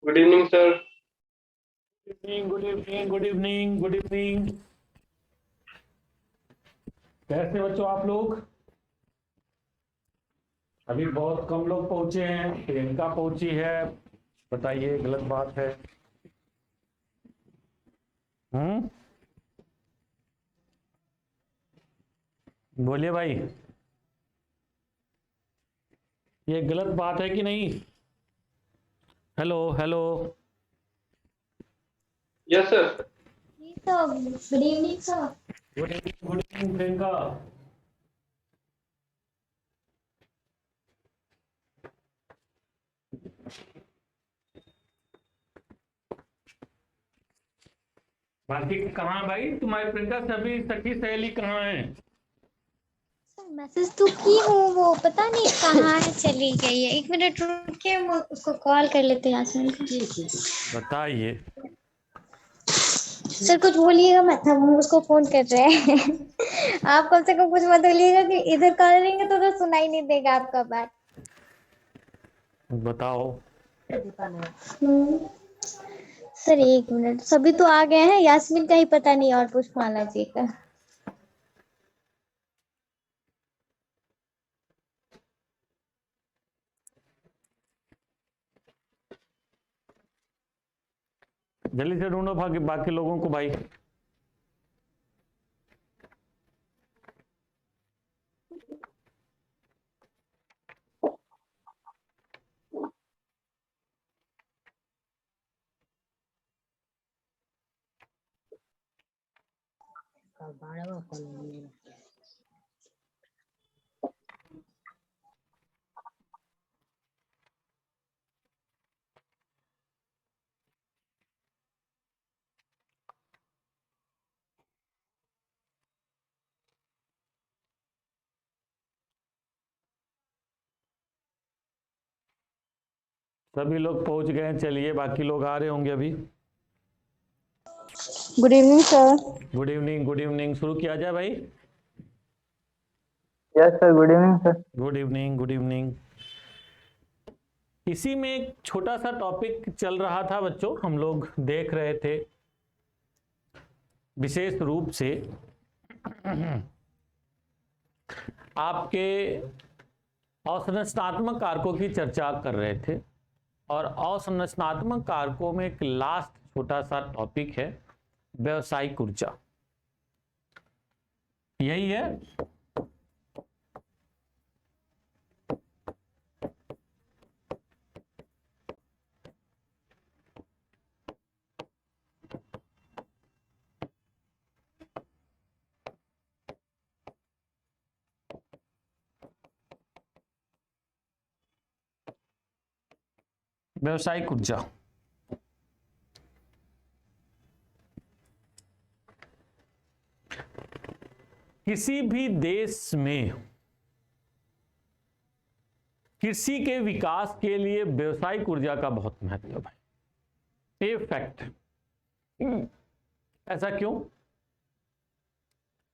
Good evening sir. Good evening good evening good evening. कैसे बच्चों आप लोग? अभी बहुत कम लोग पहुंचे हैं, प्रियंका पहुंची है। बताइए, गलत बात है? हम्म, बोलिए भाई, ये गलत बात है कि नहीं? Hello hello. Yes sir. जी sir, good evening sir. Good evening Priyanka. बाकी कहाँ भाई तुम्हारी प्रियंका, सभी सखी सहेली कहाँ है? सर मैसेज तो की हूँ, वो पता नहीं कहाँ है, चली गई है। 1 मिनट रुकिए, हम उसको कॉल कर लेते हैं यास्मीन को। बताइए। सर कुछ बोलिएगा मत, हम उसको फोन कर रहे हैं। आप कम से कम कुछ मत बोलिएगा कि इधर कॉल करेंगे तो उधर सुनाई नहीं देगा आपका बात। बताओ। हम्म, सर 1 मिनट, सभी तो आ गए हैं, यास्मीन का ही पता नहीं और पुष्पमाला जी का। जल्दी से ढूंढो बाकी बाकी लोगों को भाई। सभी लोग पहुंच गए हैं, चलिए बाकी लोग आ रहे होंगे अभी। Good evening sir. Good evening good evening. शुरू किया जाए भाई। Yes sir, good evening sir. Good evening good evening. इसी में एक छोटा सा टॉपिक चल रहा था बच्चों, हम लोग देख रहे थे विशेष रूप से आपके असंरचनात्मक कारकों की चर्चा कर रहे थे। और असंरचनात्मक कारकों में एक लास्ट छोटा सा टॉपिक है व्यावसायिक ऊर्जा। यही है। व्यावसायिक ऊर्जा किसी भी देश में कृषि के विकास के लिए व्यावसायिक ऊर्जा का बहुत महत्व है भाई, ये फैक्ट है। ऐसा क्यों?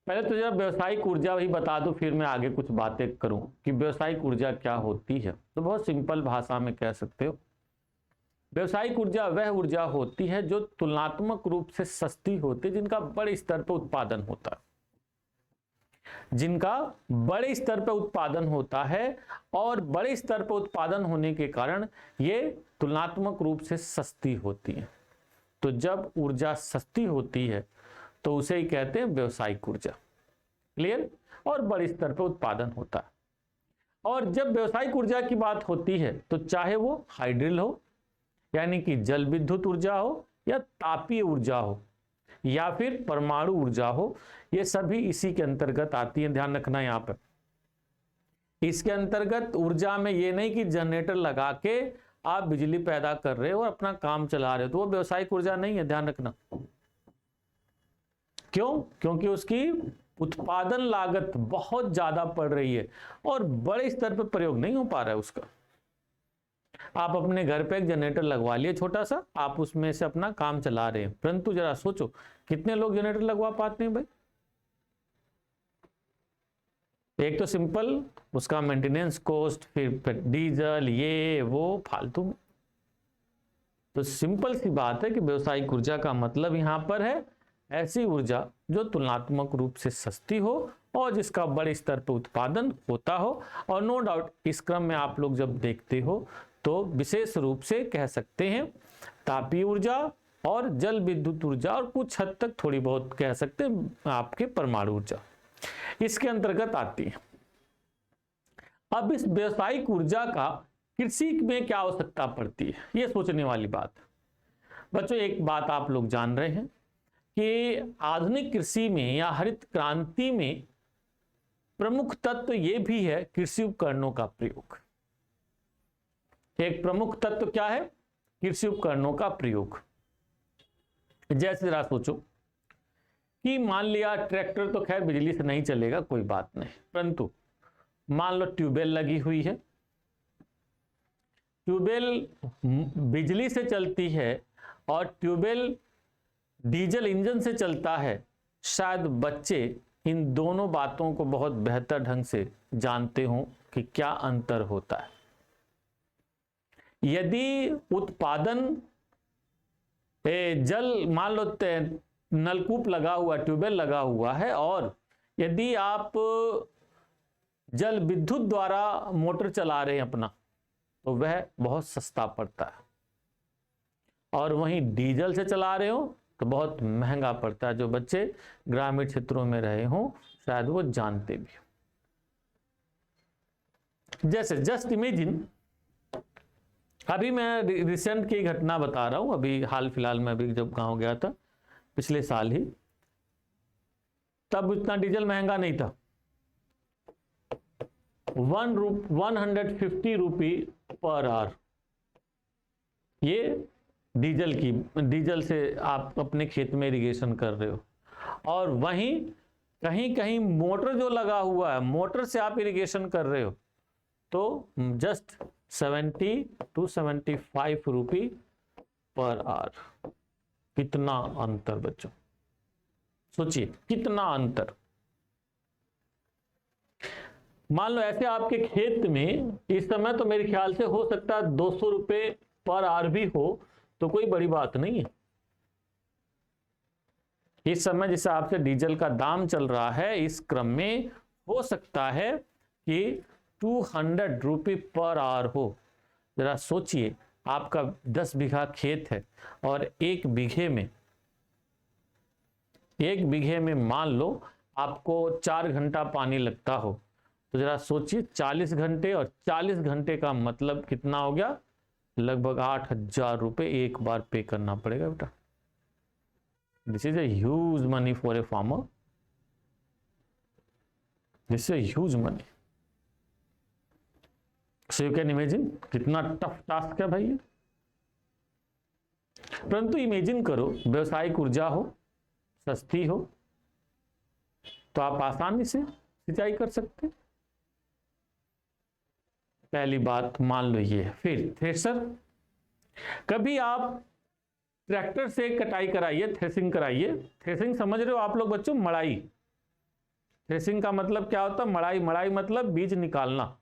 पहले तो जरा व्यावसायिक ऊर्जा भी बता दो, फिर मैं आगे कुछ बातें करूं कि व्यावसायिक ऊर्जा क्या होती है। तो बहुत सिंपल भाषा में कह सकते हो, व्यावसायिक ऊर्जा वह ऊर्जा होती है जो तुलनात्मक रूप से सस्ती होती है, जिनका बड़े स्तर पर उत्पादन होता है, जिनका बड़े स्तर पर उत्पादन होता है। और बड़े स्तर पर उत्पादन होने के कारण ये तुलनात्मक रूप से सस्ती होती है। तो जब ऊर्जा सस्ती होती है तो उसे ही कहते हैं व्यावसायिक ऊर्जा। क्लियर? और बड़े स्तर पर उत्पादन होता है। और जब व्यावसायिक ऊर्जा की बात होती है तो चाहे वो हाइड्रिल हो, यानी कि जल विद्युत ऊर्जा हो, या तापीय ऊर्जा हो, या फिर परमाणु ऊर्जा हो, ये सभी इसी के अंतर्गत आती है। ध्यान रखना यहाँ पर, इसके अंतर्गत ऊर्जा में ये नहीं कि जनरेटर लगा के आप बिजली पैदा कर रहे हो और अपना काम चला रहे हो, तो वो व्यावसायिक ऊर्जा नहीं है। ध्यान रखना। क्यों? क्योंकि उसकी उत्पादन लागत बहुत ज्यादा पड़ रही है और बड़े स्तर पर प्रयोग नहीं हो पा रहा है उसका। आप अपने घर पे एक जनरेटर लगवा लिए छोटा सा, आप उसमें से अपना काम चला रहे हैं, परंतु जरा सोचो कितने लोग जनरेटर लगवा पाते हैं भाई? एक तो सिंपल उसका मेंटेनेंस कॉस्ट, फिर डीजल, ये वो फालतू में। तो सिंपल सी बात है कि व्यावसायिक ऊर्जा का मतलब यहाँ पर है ऐसी ऊर्जा जो तुलनात्मक रूप से सस्ती हो और जिसका बड़े स्तर पर उत्पादन होता हो। और नो डाउट इस क्रम में आप लोग जब देखते हो तो विशेष रूप से कह सकते हैं तापीय ऊर्जा और जल विद्युत ऊर्जा और कुछ हद तक थोड़ी बहुत कह सकते हैं आपके परमाणु ऊर्जा इसके अंतर्गत आती है। अब इस व्यावसायिक ऊर्जा का कृषि में क्या आवश्यकता पड़ती है, ये सोचने वाली बात है। बच्चों एक बात आप लोग जान रहे हैं कि आधुनिक कृषि में या हरित क्रांति में प्रमुख तत्व ये भी है कृषि उपकरणों का प्रयोग। एक प्रमुख तत्व क्या है? कृषि उपकरणों का प्रयोग। जैसे जरा सोचो कि मान लिया ट्रैक्टर तो खैर बिजली से नहीं चलेगा, कोई बात नहीं, परंतु मान लो ट्यूबवेल लगी हुई है, ट्यूबवेल बिजली से चलती है और ट्यूबवेल डीजल इंजन से चलता है। शायद बच्चे इन दोनों बातों को बहुत बेहतर ढंग से जानते हो कि क्या अंतर होता है। यदि उत्पादन जल मान लो नलकूप लगा हुआ, ट्यूबवेल लगा हुआ है, और यदि आप जल विद्युत द्वारा मोटर चला रहे हैं अपना, तो वह बहुत सस्ता पड़ता है, और वहीं डीजल से चला रहे हो तो बहुत महंगा पड़ता है। जो बच्चे ग्रामीण क्षेत्रों में रहे हो शायद वो जानते भी हो। जैसे जस्ट इमेजिन, अभी मैं रिसेंट की घटना बता रहा हूं, अभी हाल फिलहाल में अभी जब गांव गया था पिछले साल ही, तब इतना डीजल महंगा नहीं था। 150 रुपी पर आवर ये डीजल से आप अपने खेत में इरिगेशन कर रहे हो, और वहीं कहीं कहीं मोटर जो लगा हुआ है, मोटर से आप इरिगेशन कर रहे हो, तो just 70 to 75 rupee per hour. कितना अंतर बच्चों, सोचिए कितना अंतर। मान लो ऐसे आपके खेत में इस समय तो मेरे ख्याल से हो सकता है 200 रुपए पर आवर भी हो, तो कोई बड़ी बात नहीं है। इस समय जिस हिसाब से डीजल का दाम चल रहा है, इस क्रम में हो सकता है कि 200 रुपये पर आवर हो। जरा सोचिए, आपका 10 बीघा खेत है और एक बीघे में मान लो आपको 4 घंटा पानी लगता हो, तो जरा सोचिए 40 घंटे, और 40 घंटे का मतलब कितना हो गया? लगभग 8,000 रुपये एक बार पे करना पड़ेगा बेटा। This is a huge money for a farmer, this is a huge money. So you can imagine कितना टफ टास्क है भाई। परंतु इमेजिन करो व्यवसायिक ऊर्जा हो, सस्ती हो, तो आप आसानी से सिंचाई कर सकते। पहली बात मान लो ये। फिर थ्रेशर, कभी आप ट्रैक्टर से कटाई कराइए, थ्रेसिंग कराइए। थ्रेसिंग समझ रहे हो आप लोग बच्चों? मड़ाई। थ्रेसिंग का मतलब क्या होता है? मड़ाई। मड़ाई मतलब बीज निकालना।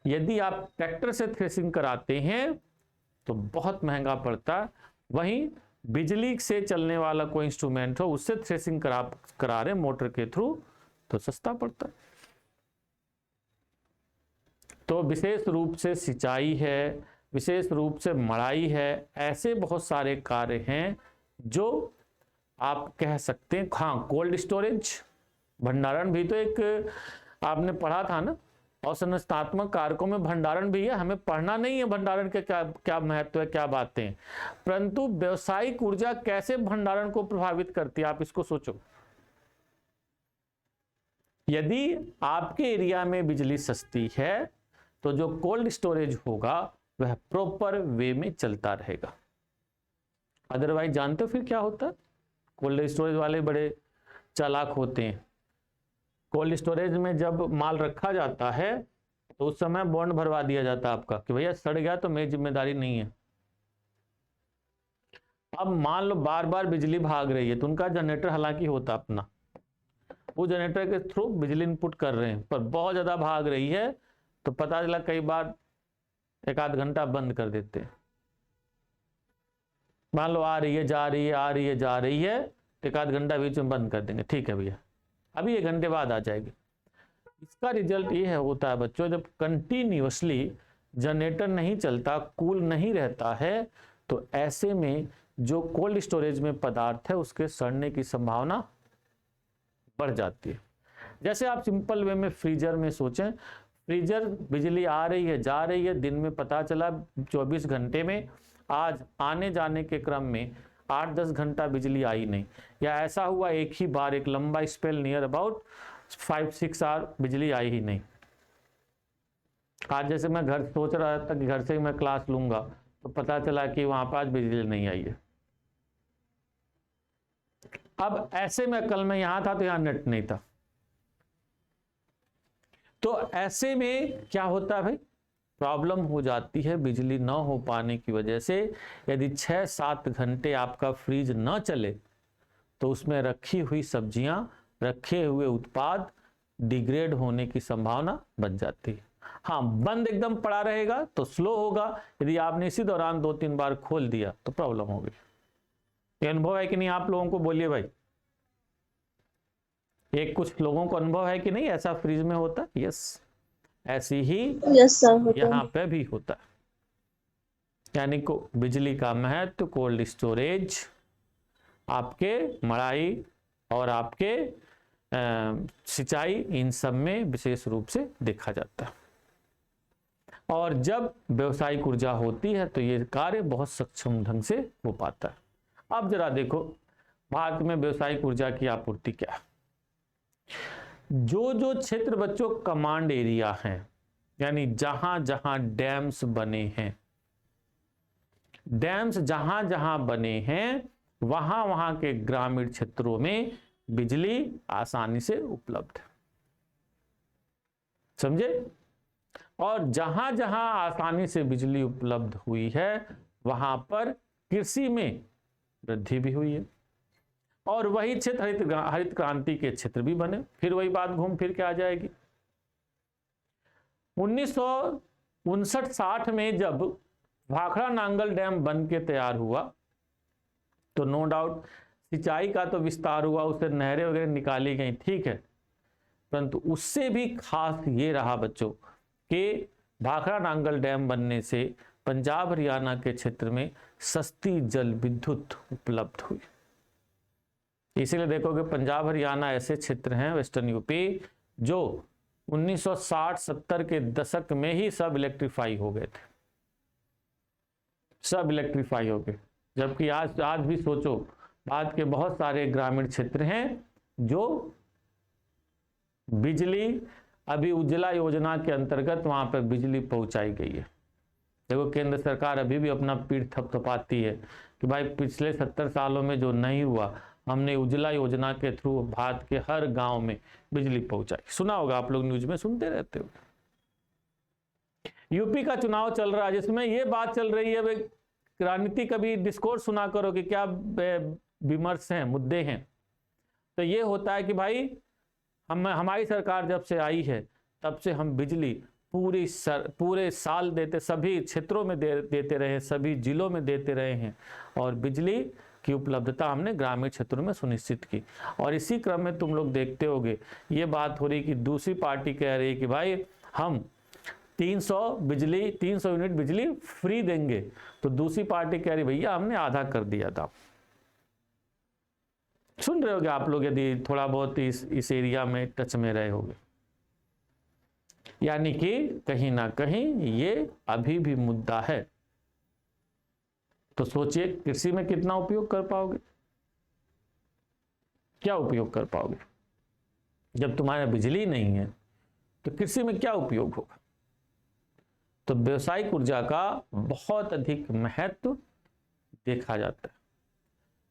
यदि आप ट्रैक्टर से थ्रेसिंग कराते हैं तो बहुत महंगा पड़ता है, वहीं बिजली से चलने वाला कोई इंस्ट्रूमेंट हो उससे थ्रेसिंग करा रहे मोटर के थ्रू, तो सस्ता पड़ता है। तो विशेष रूप से सिंचाई है, विशेष रूप से मड़ाई है, ऐसे बहुत सारे कार्य हैं जो आप कह सकते हैं। हाँ, कोल्ड स्टोरेज, भंडारण भी तो एक आपने पढ़ा था ना, और संरचनात्मक कारकों में भंडारण भी है। हमें पढ़ना नहीं है भंडारण के क्या क्या महत्व है, क्या बातें हैं, परंतु व्यावसायिक ऊर्जा कैसे भंडारण को प्रभावित करती है, आप इसको सोचो। यदि आपके एरिया में बिजली सस्ती है तो जो कोल्ड स्टोरेज होगा वह प्रॉपर वे में चलता रहेगा। अदरवाइज जानते हो फिर क्या होता है? कोल्ड स्टोरेज वाले बड़े चालाक होते हैं। कोल्ड स्टोरेज में जब माल रखा जाता है तो उस समय बॉन्ड भरवा दिया जाता है आपका कि भैया सड़ गया तो मेरी जिम्मेदारी नहीं है। अब मान लो बार बार बिजली भाग रही है तो उनका जनरेटर हालांकि होता अपना, वो जनरेटर के थ्रू बिजली इनपुट कर रहे हैं, पर बहुत ज्यादा भाग रही है तो पता चला कई बार 1 आध घंटा बंद कर देते हैं। मान लो आ रही है जा रही है आ रही है जा रही है, एक आध घंटा बीच में बंद कर देंगे, ठीक है भैया अभी 1 घंटे बाद आ जाएगी। इसका रिजल्ट ये है होता है बच्चों, जब कंटिन्यूअसली जनरेटर नहीं चलता, कूल नहीं रहता है, तो ऐसे में जो कोल्ड स्टोरेज में पदार्थ है उसके सड़ने की संभावना बढ़ जाती है। जैसे आप सिंपल वे में फ्रीजर में सोचें, फ्रीजर बिजली आ रही है जा रही है, दिन में पता चला 24 घंटे में आज आने जाने के क्रम में 8-10 घंटा बिजली आई नहीं, या ऐसा हुआ एक ही बार एक लंबा स्पेल नियर अबाउट 5-6 आवर बिजली आई ही नहीं। आज जैसे मैं घर सोच रहा था कि घर से ही मैं क्लास लूंगा, तो पता चला कि वहां पर आज बिजली नहीं आई है। अब ऐसे में कल मैं यहां था तो यहां नेट नहीं था, तो ऐसे में क्या होता है भाई, प्रॉब्लम हो जाती है बिजली न हो पाने की वजह से। यदि 6-7 घंटे आपका फ्रिज न चले तो उसमें रखी हुई सब्जियां, रखे हुए उत्पाद डिग्रेड होने की संभावना बच जाती है। हाँ, बंद एकदम पड़ा रहेगा तो स्लो होगा, यदि आपने इसी दौरान 2-3 बार खोल दिया तो प्रॉब्लम होगी। ये अनुभव है कि नहीं आप लोगों को, बोलिए भाई। एक कुछ लोगों को अनुभव है कि नहीं ऐसा फ्रिज में होता? यस, ऐसी ही यस सर, यहाँ पे भी होता है। यानी को बिजली का महत्व कोल्ड स्टोरेज आपके मड़ाई और आपके सिंचाई इन सब में विशेष रूप से देखा जाता है। और जब व्यवसायिक ऊर्जा होती है तो ये कार्य बहुत सक्षम ढंग से हो पाता है। अब जरा देखो भारत में व्यवसायिक ऊर्जा की आपूर्ति क्या है। जो जो क्षेत्र बच्चों कमांड एरिया हैं, यानी जहां जहां डैम्स बने हैं, डैम्स जहां जहां बने हैं वहां वहां के ग्रामीण क्षेत्रों में बिजली आसानी से उपलब्ध है, समझे। और जहां जहां आसानी से बिजली उपलब्ध हुई है वहां पर कृषि में वृद्धि भी हुई है, और वही क्षेत्र हरित क्रांति के क्षेत्र भी बने। फिर वही बात घूम फिर के आ जाएगी। 1959-60 में जब भाखड़ा नांगल डैम बन के तैयार हुआ तो नो डाउट सिंचाई का तो विस्तार हुआ, उससे नहरें वगैरह निकाली गई, ठीक है, परंतु उससे भी खास ये रहा बच्चों कि भाखड़ा नांगल डैम बनने से पंजाब हरियाणा के क्षेत्र में सस्ती जल विद्युत उपलब्ध हुई। इसीलिए देखोगे पंजाब हरियाणा ऐसे क्षेत्र हैं, वेस्टर्न यूपी, जो 1960-70 के दशक में ही सब इलेक्ट्रीफाई हो गए थे, सब इलेक्ट्रीफाई हो गए। जबकि आज भी सोचो भारत के बहुत सारे ग्रामीण क्षेत्र हैं जो बिजली, अभी उज्ज्वला योजना के अंतर्गत वहां पर बिजली पहुंचाई गई है। देखो केंद्र सरकार अभी भी अपना पीठ थपथपाती है कि भाई पिछले 70 सालों में जो नहीं हुआ, हमने उज्ज्वला योजना के थ्रू भारत के हर गांव में बिजली पहुंचाई। सुना होगा आप लोग, न्यूज में सुनते रहते हो। यूपी का चुनाव चल रहा है जिसमें ये बात चल रही है, राजनीति कभी डिस्कोर्स सुना करो कि क्या विमर्श हैं, मुद्दे हैं। तो ये होता है कि भाई हमारी सरकार जब से आई है तब से हम बिजली पूरे साल देते, सभी क्षेत्रों में देते रहे, सभी जिलों में देते रहे हैं, और बिजली की उपलब्धता हमने ग्रामीण क्षेत्रों में सुनिश्चित की। और इसी क्रम में तुम लोग देखते होगे ये बात हो रही कि दूसरी पार्टी कह रही कि भाई हम 300 यूनिट बिजली फ्री देंगे, तो दूसरी पार्टी कह रही भैया हमने आधा कर दिया था। सुन रहे होगे आप लोग यदि थोड़ा बहुत इस एरिया में टच में रहे होगे। यानी कि कहीं ना कहीं ये अभी भी मुद्दा है। तो सोचिए कृषि में कितना उपयोग कर पाओगे, क्या उपयोग कर पाओगे जब तुम्हारे बिजली नहीं है, तो कृषि में क्या उपयोग होगा। तो व्यावसायिक ऊर्जा का बहुत अधिक महत्व देखा जाता है।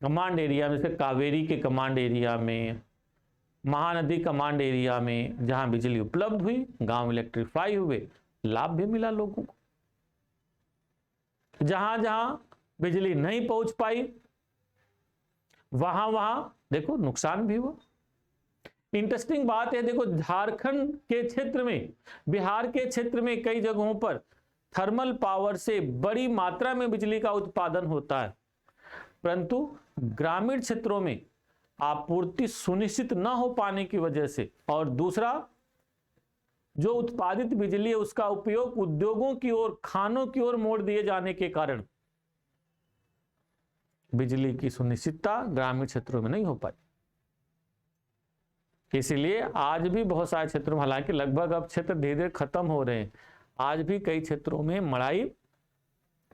कमांड एरिया में, जैसे कावेरी के कमांड एरिया में, महानदी कमांड एरिया में जहां बिजली उपलब्ध हुई, गांव इलेक्ट्रीफाई हुए, लाभ भी मिला लोगों को। जहां जहां बिजली नहीं पहुंच पाई वहां देखो नुकसान भी हुआ। इंटरेस्टिंग बात है, देखो झारखंड के क्षेत्र में, बिहार के क्षेत्र में कई जगहों पर थर्मल पावर से बड़ी मात्रा में बिजली का उत्पादन होता है, परंतु ग्रामीण क्षेत्रों में आपूर्ति सुनिश्चित न हो पाने की वजह से, और दूसरा जो उत्पादित बिजली है उसका उपयोग उद्योगों की ओर, खानों की ओर मोड़ दिए जाने के कारण बिजली की सुनिश्चितता ग्रामीण क्षेत्रों में नहीं हो पाई। इसलिए आज भी बहुत सारे क्षेत्रों में, हालांकि लगभग अब क्षेत्र धीरे धीरे खत्म हो रहे हैं, आज भी कई क्षेत्रों में मड़ाई,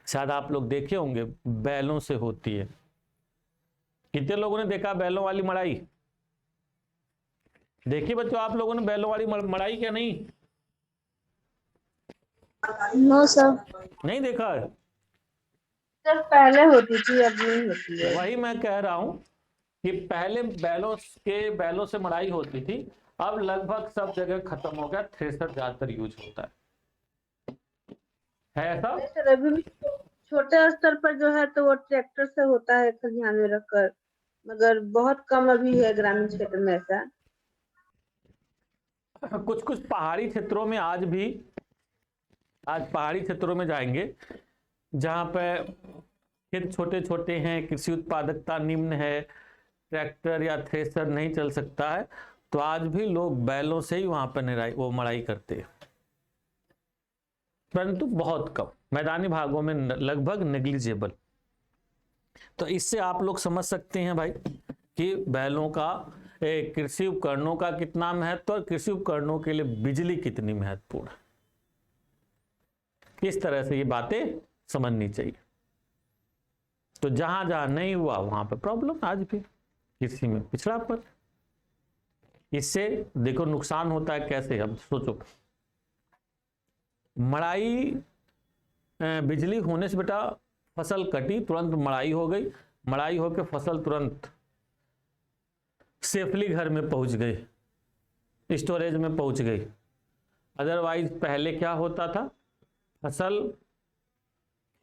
शायद आप लोग देखे होंगे, बैलों से होती है। कितने लोगों ने देखा बैलों वाली मड़ाई? देखिए बच्चों, आप लोगों ने बैलों वाली मड़ाई क्या नहीं? No sir. नहीं देखा है? सर पहले होती थी, अब नहीं होती है। वही मैं कह रहा हूं कि पहले बैलों से मड़ाई होती थी, अब लगभग सब जगह खत्म हो गया, थ्रेसर ज्यादातर यूज होता है ऐसा? सर अभी भी छोटे स्तर पर जो है तो वो ट्रैक्टर से होता है खलिहान में रखकर, मगर बहुत कम अभी है ग्रामीण क्षेत्र में ऐसा। कुछ कुछ पहाड़ी क्षेत्रों में आज भी, आज पहाड़ी क्षेत्रों में जाएंगे जहां पे खेत छोटे छोटे हैं, कृषि उत्पादकता निम्न है, ट्रैक्टर या थ्रेसर नहीं चल सकता है, तो आज भी लोग बैलों से ही वहां पर मड़ाई करते हैं, परंतु बहुत कम, मैदानी भागों में लगभग नेग्लिजिबल। तो इससे आप लोग समझ सकते हैं भाई कि बैलों का, कृषि उपकरणों का कितना महत्व और कृषि उपकरणों के लिए बिजली कितनी महत्वपूर्ण है। किस तरह से ये बातें समझनी चाहिए। तो जहां जहां नहीं हुआ वहां पर प्रॉब्लम, आज भी कृषि में पिछड़ापन। इससे देखो नुकसान होता है कैसे, अब सोचो, मड़ाई, बिजली होने से बेटा फसल कटी, तुरंत मड़ाई हो गई, मड़ाई होकर फसल तुरंत सेफली घर में पहुंच गई, स्टोरेज में पहुंच गई। अदरवाइज पहले क्या होता था, फसल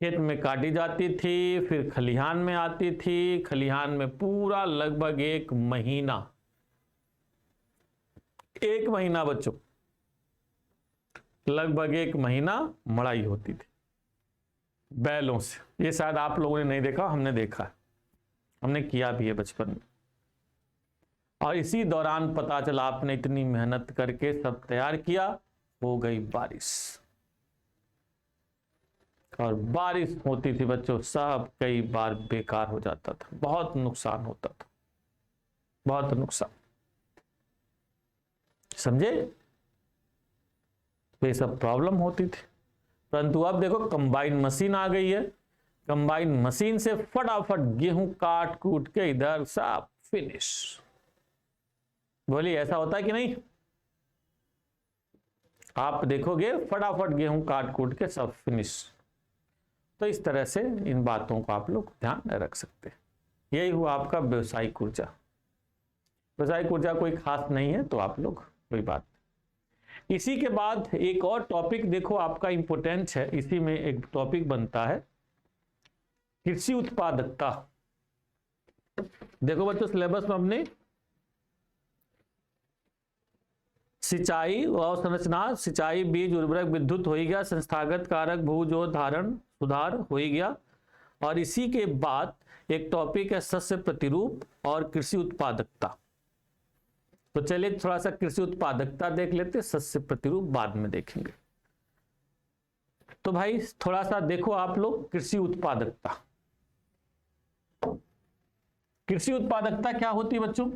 खेत में काटी जाती थी, फिर खलिहान में आती थी, खलिहान में पूरा लगभग एक महीना बच्चों, लगभग एक महीना मड़ाई होती थी बैलों से। ये शायद आप लोगों ने नहीं देखा, हमने देखा, हमने किया भी है बचपन में। और इसी दौरान पता चला आपने इतनी मेहनत करके सब तैयार किया, हो गई बारिश, और बारिश होती थी बच्चों, सब कई बार बेकार हो जाता था, बहुत नुकसान होता था, बहुत नुकसान, समझे? ये सब प्रॉब्लम होती थी। परंतु अब देखो कंबाइन मशीन आ गई है, कंबाइन मशीन से फटाफट गेहूं काट कूट के इधर सब फिनिश। बोलिए ऐसा होता है कि नहीं? आप देखोगे फटाफट गेहूं काट कूट के सब फिनिश। तो इस तरह से इन बातों को आप लोग ध्यान रख सकते हैं। यही हुआ आपका व्यवसायिक ऊर्जा। व्यवसायिक ऊर्जा कोई खास नहीं है, तो आप लोग कोई बात। इसी के बाद एक और टॉपिक देखो आपका इंपोर्टेंट है, इसी में एक टॉपिक बनता है कृषि उत्पादकता। देखो बच्चों सिलेबस में हमने सिंचाई और संरचना, सिंचाई, बीज, उर्वरक, विद्युत हो ही गया, संस्थागत कारक, भू जोत धारण सुधार हो ही गया, और इसी के बाद एक टॉपिक है शस्य प्रतिरूप और कृषि उत्पादकता। तो चलिए थोड़ा सा कृषि उत्पादकता देख लेते, शस्य प्रतिरूप बाद में देखेंगे। तो भाई थोड़ा सा देखो आप लोग कृषि उत्पादकता। कृषि उत्पादकता क्या होती है बच्चों?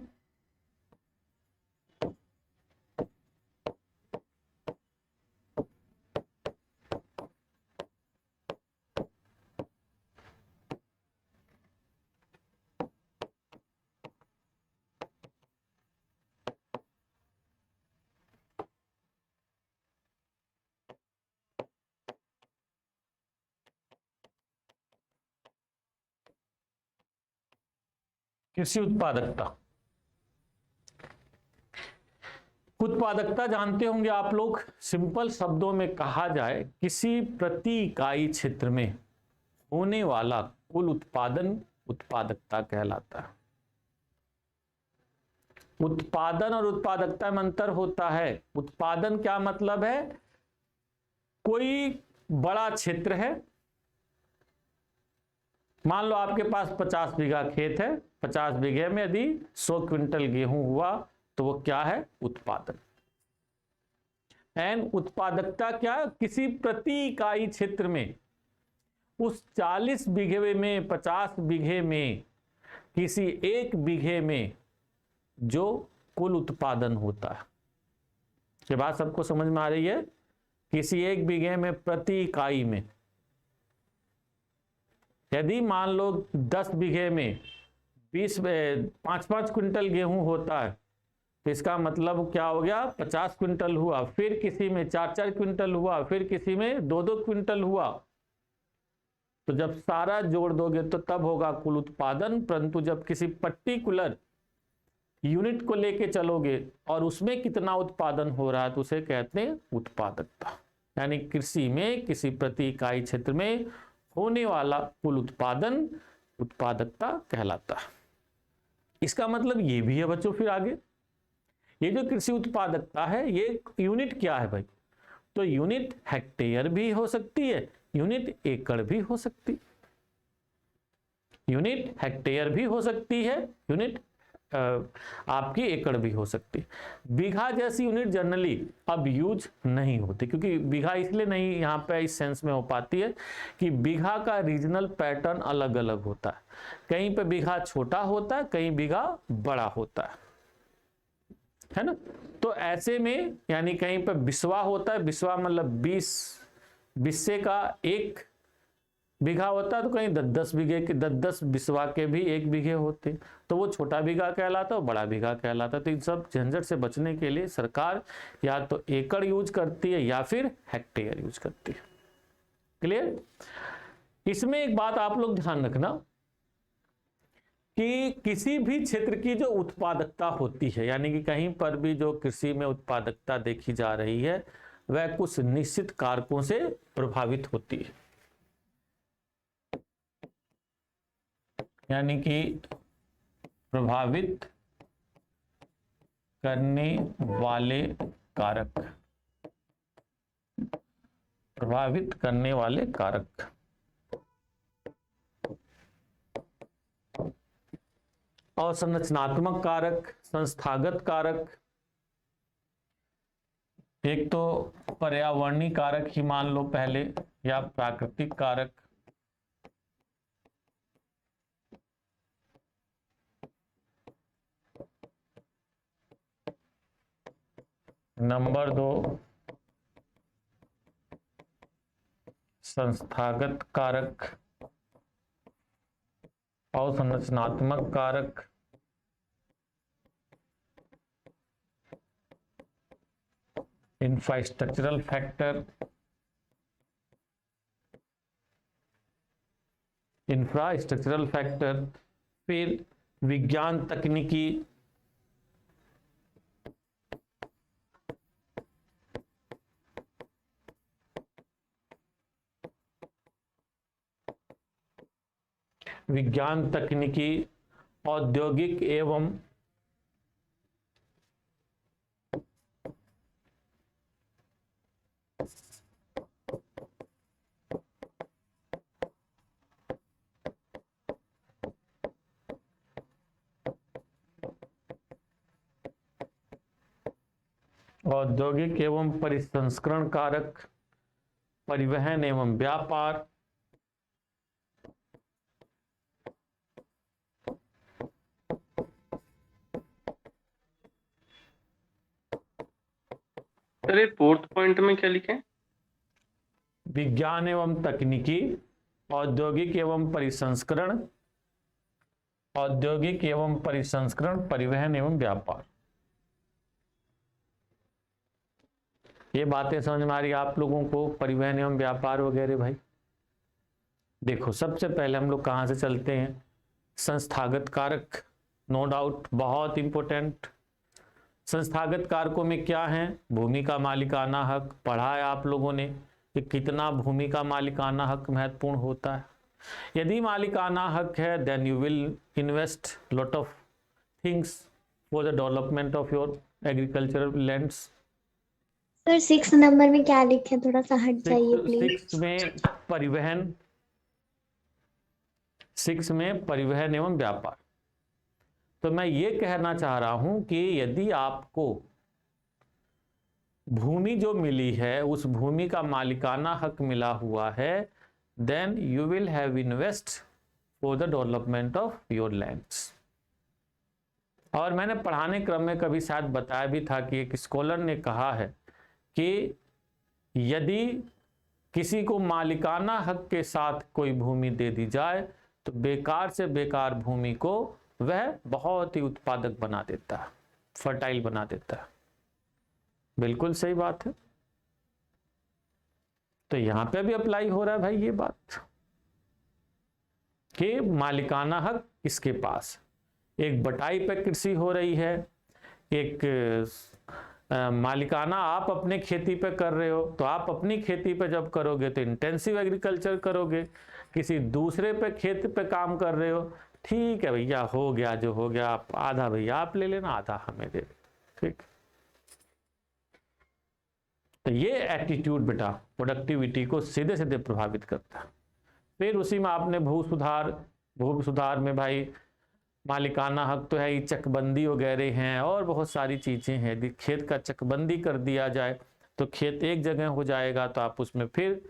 कृषि उत्पादकता, उत्पादकता जानते होंगे आप लोग, सिंपल शब्दों में कहा जाए किसी प्रति इकाई क्षेत्र में होने वाला कुल उत्पादन उत्पादकता कहलाता है। उत्पादन और उत्पादकता में अंतर होता है। उत्पादन क्या मतलब है, कोई बड़ा क्षेत्र है, मान लो आपके पास 50 बीघा खेत है, 50 बीघे में यदि 100 क्विंटल गेहूं हुआ तो वो क्या है? उत्पादन। एंड उत्पादकता क्या? किसी प्रति इकाई क्षेत्र में उस 40 बीघे में, 50 बीघे में, किसी एक बीघे में जो कुल उत्पादन होता है। ये बात सबको समझ में आ रही है? किसी एक बीघे में प्रति इकाई में, यदि मान लो 10 बीघे में 5-5 क्विंटल गेहूं होता है तो इसका मतलब क्या हो गया? 50 क्विंटल हुआ। फिर किसी में 4-4 क्विंटल हुआ, फिर किसी में 2-2 क्विंटल हुआ। तो जब सारा जोड़ दोगे तो तब होगा कुल उत्पादन। परंतु जब किसी पर्टिकुलर यूनिट को लेके चलोगे और उसमें कितना उत्पादन हो रहा है तो उसे कहते हैं उत्पादकता। यानी कृषि में किसी प्रति इकाई क्षेत्र में होने वाला कुल उत्पादन उत्पादकता कहलाता है। इसका मतलब ये भी है बच्चों, फिर आगे ये जो कृषि उत्पादकता है ये यूनिट क्या है भाई? तो यूनिट हेक्टेयर भी हो सकती है, यूनिट एकड़ भी हो सकती है, यूनिट हेक्टेयर भी हो सकती है, यूनिट आपकी एकड़ भी हो सकती है। बीघा जैसी यूनिट जनरली अब यूज नहीं होती, क्योंकि बीघा इसलिए नहीं यहाँ पे इस सेंस में हो पाती है कि बीघा का रीजनल पैटर्न अलग अलग होता है। कहीं पे बीघा छोटा होता है, कहीं बीघा बड़ा होता है ना। तो ऐसे में यानी कहीं पे बिस्वा होता है, बिस्वा मतलब 20 बिस्से का 1 बीघा होता है, तो कहीं 10-10 बीघे के 10-10 बिस्वा के भी 1 बीघे होते, तो वो छोटा बीघा कहलाता है और बड़ा बीघा कहलाता है। तो इन सब झंझट से बचने के लिए सरकार या तो एकड़ यूज करती है या फिर हेक्टेयर यूज करती है। क्लियर? इसमें एक बात आप लोग ध्यान रखना कि किसी भी क्षेत्र की जो उत्पादकता होती है, यानी कि कहीं पर भी जो कृषि में उत्पादकता देखी जा रही है वह कुछ निश्चित कारकों से प्रभावित होती है। यानी कि प्रभावित करने वाले कारक, प्रभावित करने वाले कारक। और संरचनात्मक कारक, संस्थागत कारक। एक तो पर्यावरणीय कारक ही मान लो पहले, या प्राकृतिक कारक। नंबर 2 संस्थागत कारक और संरचनात्मक कारक। Infrastructural factor, infrastructural factor. फिर विज्ञान तकनीकी, विज्ञान तकनीकी, औद्योगिक एवं औद्योगिक एवं परिसंस्करण कारक, परिवहन एवं व्यापार। अरे 4th पॉइंट में क्या लिखे? विज्ञान एवं तकनीकी, औद्योगिक एवं परिसंस्करण, औद्योगिक एवं परिसंस्करण, परिवहन एवं व्यापार। ये बातें समझ में आ रही आप लोगों को? परिवहन एवं व्यापार वगैरह। भाई देखो, सबसे पहले हम लोग कहां से चलते हैं? संस्थागत कारक, नो डाउट बहुत इंपॉर्टेंट। संस्थागत कारकों में क्या है? भूमि का मालिकाना हक। पढ़ा है आप लोगों ने कि कितना भूमि का मालिकाना हक महत्वपूर्ण होता है। यदि मालिकाना हक है then you will invest lot of things for the development of your agricultural lands. Sir 6 number में क्या लिखे? थोड़ा सा हट जाइए प्लीज। 6 में परिवहन, 6 में परिवहन एवं व्यापार। तो मैं ये कहना चाह रहा हूं कि यदि आपको भूमि जो मिली है उस भूमि का मालिकाना हक मिला हुआ है, then you will have invest for the development of your lands. और मैंने पढ़ाने क्रम में कभी शायद बताया भी था कि एक स्कॉलर ने कहा है कि यदि किसी को मालिकाना हक के साथ कोई भूमि दे दी जाए तो बेकार से बेकार भूमि को वह बहुत ही उत्पादक बना देता है, फर्टाइल बना देता है। बिल्कुल सही बात है। तो यहां पे भी अप्लाई हो रहा है भाई ये बात कि मालिकाना हक किसके पास। एक बटाई पे कृषि हो रही है, एक मालिकाना आप अपने खेती पे कर रहे हो, तो आप अपनी खेती पे जब करोगे तो इंटेंसिव एग्रीकल्चर करोगे। किसी दूसरे पे खेत पे काम कर रहे हो, ठीक है भैया हो गया जो हो गया, आप आधा भैया आप ले लेना, आधा हमें दे, ठीक। तो ये एटीट्यूड बेटा प्रोडक्टिविटी को सीधे सीधे प्रभावित करता है। फिर उसी में आपने भू सुधार में भाई मालिकाना हक तो है ही, चकबंदी वगैरह हैं और बहुत सारी चीजें हैं। यदि खेत का चकबंदी कर दिया जाए तो खेत एक जगह हो जाएगा, तो आप उसमें फिर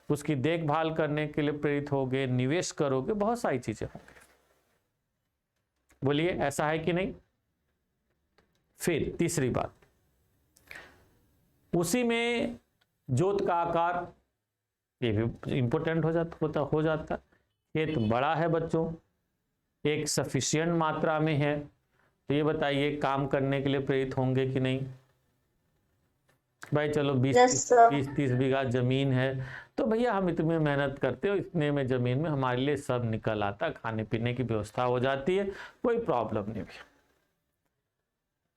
उसकी देखभाल करने के लिए प्रेरित होगे, निवेश करोगे, बहुत सारी चीजें होंगी। बोलिए ऐसा है कि नहीं। फिर तीसरी बात, उसी में जोत का आकार, ये भी इंपॉर्टेंट हो जाता। खेत बड़ा है बच्चों, एक सफिशिएंट मात्रा में है, तो ये बताइए काम करने के लिए प्रेरित होंगे कि नहीं। भाई चलो 20-30 बीघा जमीन है, तो भैया हम इतनी मेहनत करते हो, इतने में जमीन में हमारे लिए सब निकल आता, खाने पीने की व्यवस्था हो जाती है, कोई प्रॉब्लम नहीं भी।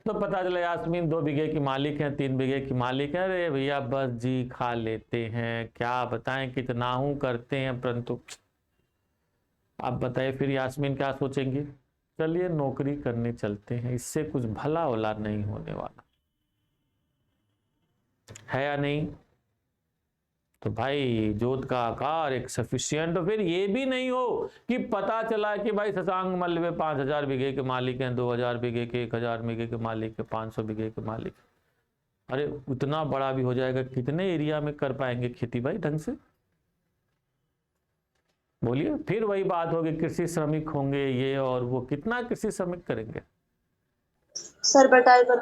तो पता चला यास्मीन 2 बीघे की मालिक है, 3 बीघे की मालिक है, अरे भैया बस जी खा लेते हैं, क्या बताएं कितना हूं करते हैं, परंतु आप बताइए फिर यास्मीन क्या सोचेंगी, चलिए नौकरी करने चलते हैं, इससे कुछ भला वला नहीं होने वाला है या नहीं। तो भाई जोत का आकार एक सफिशिएंट, तो फिर ये भी नहीं हो कि पता चला कि भाई शशांक मल्ल 5000 बीघे के मालिक हैं, 2000 बीघे के, 1000 बीघे के मालिक है, 500 बीघे के मालिक। अरे उतना बड़ा भी हो जाएगा, कितने एरिया में कर पाएंगे खेती भाई ढंग से, बोलिए। फिर वही बात होगी, कृषि श्रमिक होंगे ये और वो, कितना कृषि श्रमिक करेंगे सर, बटाई पर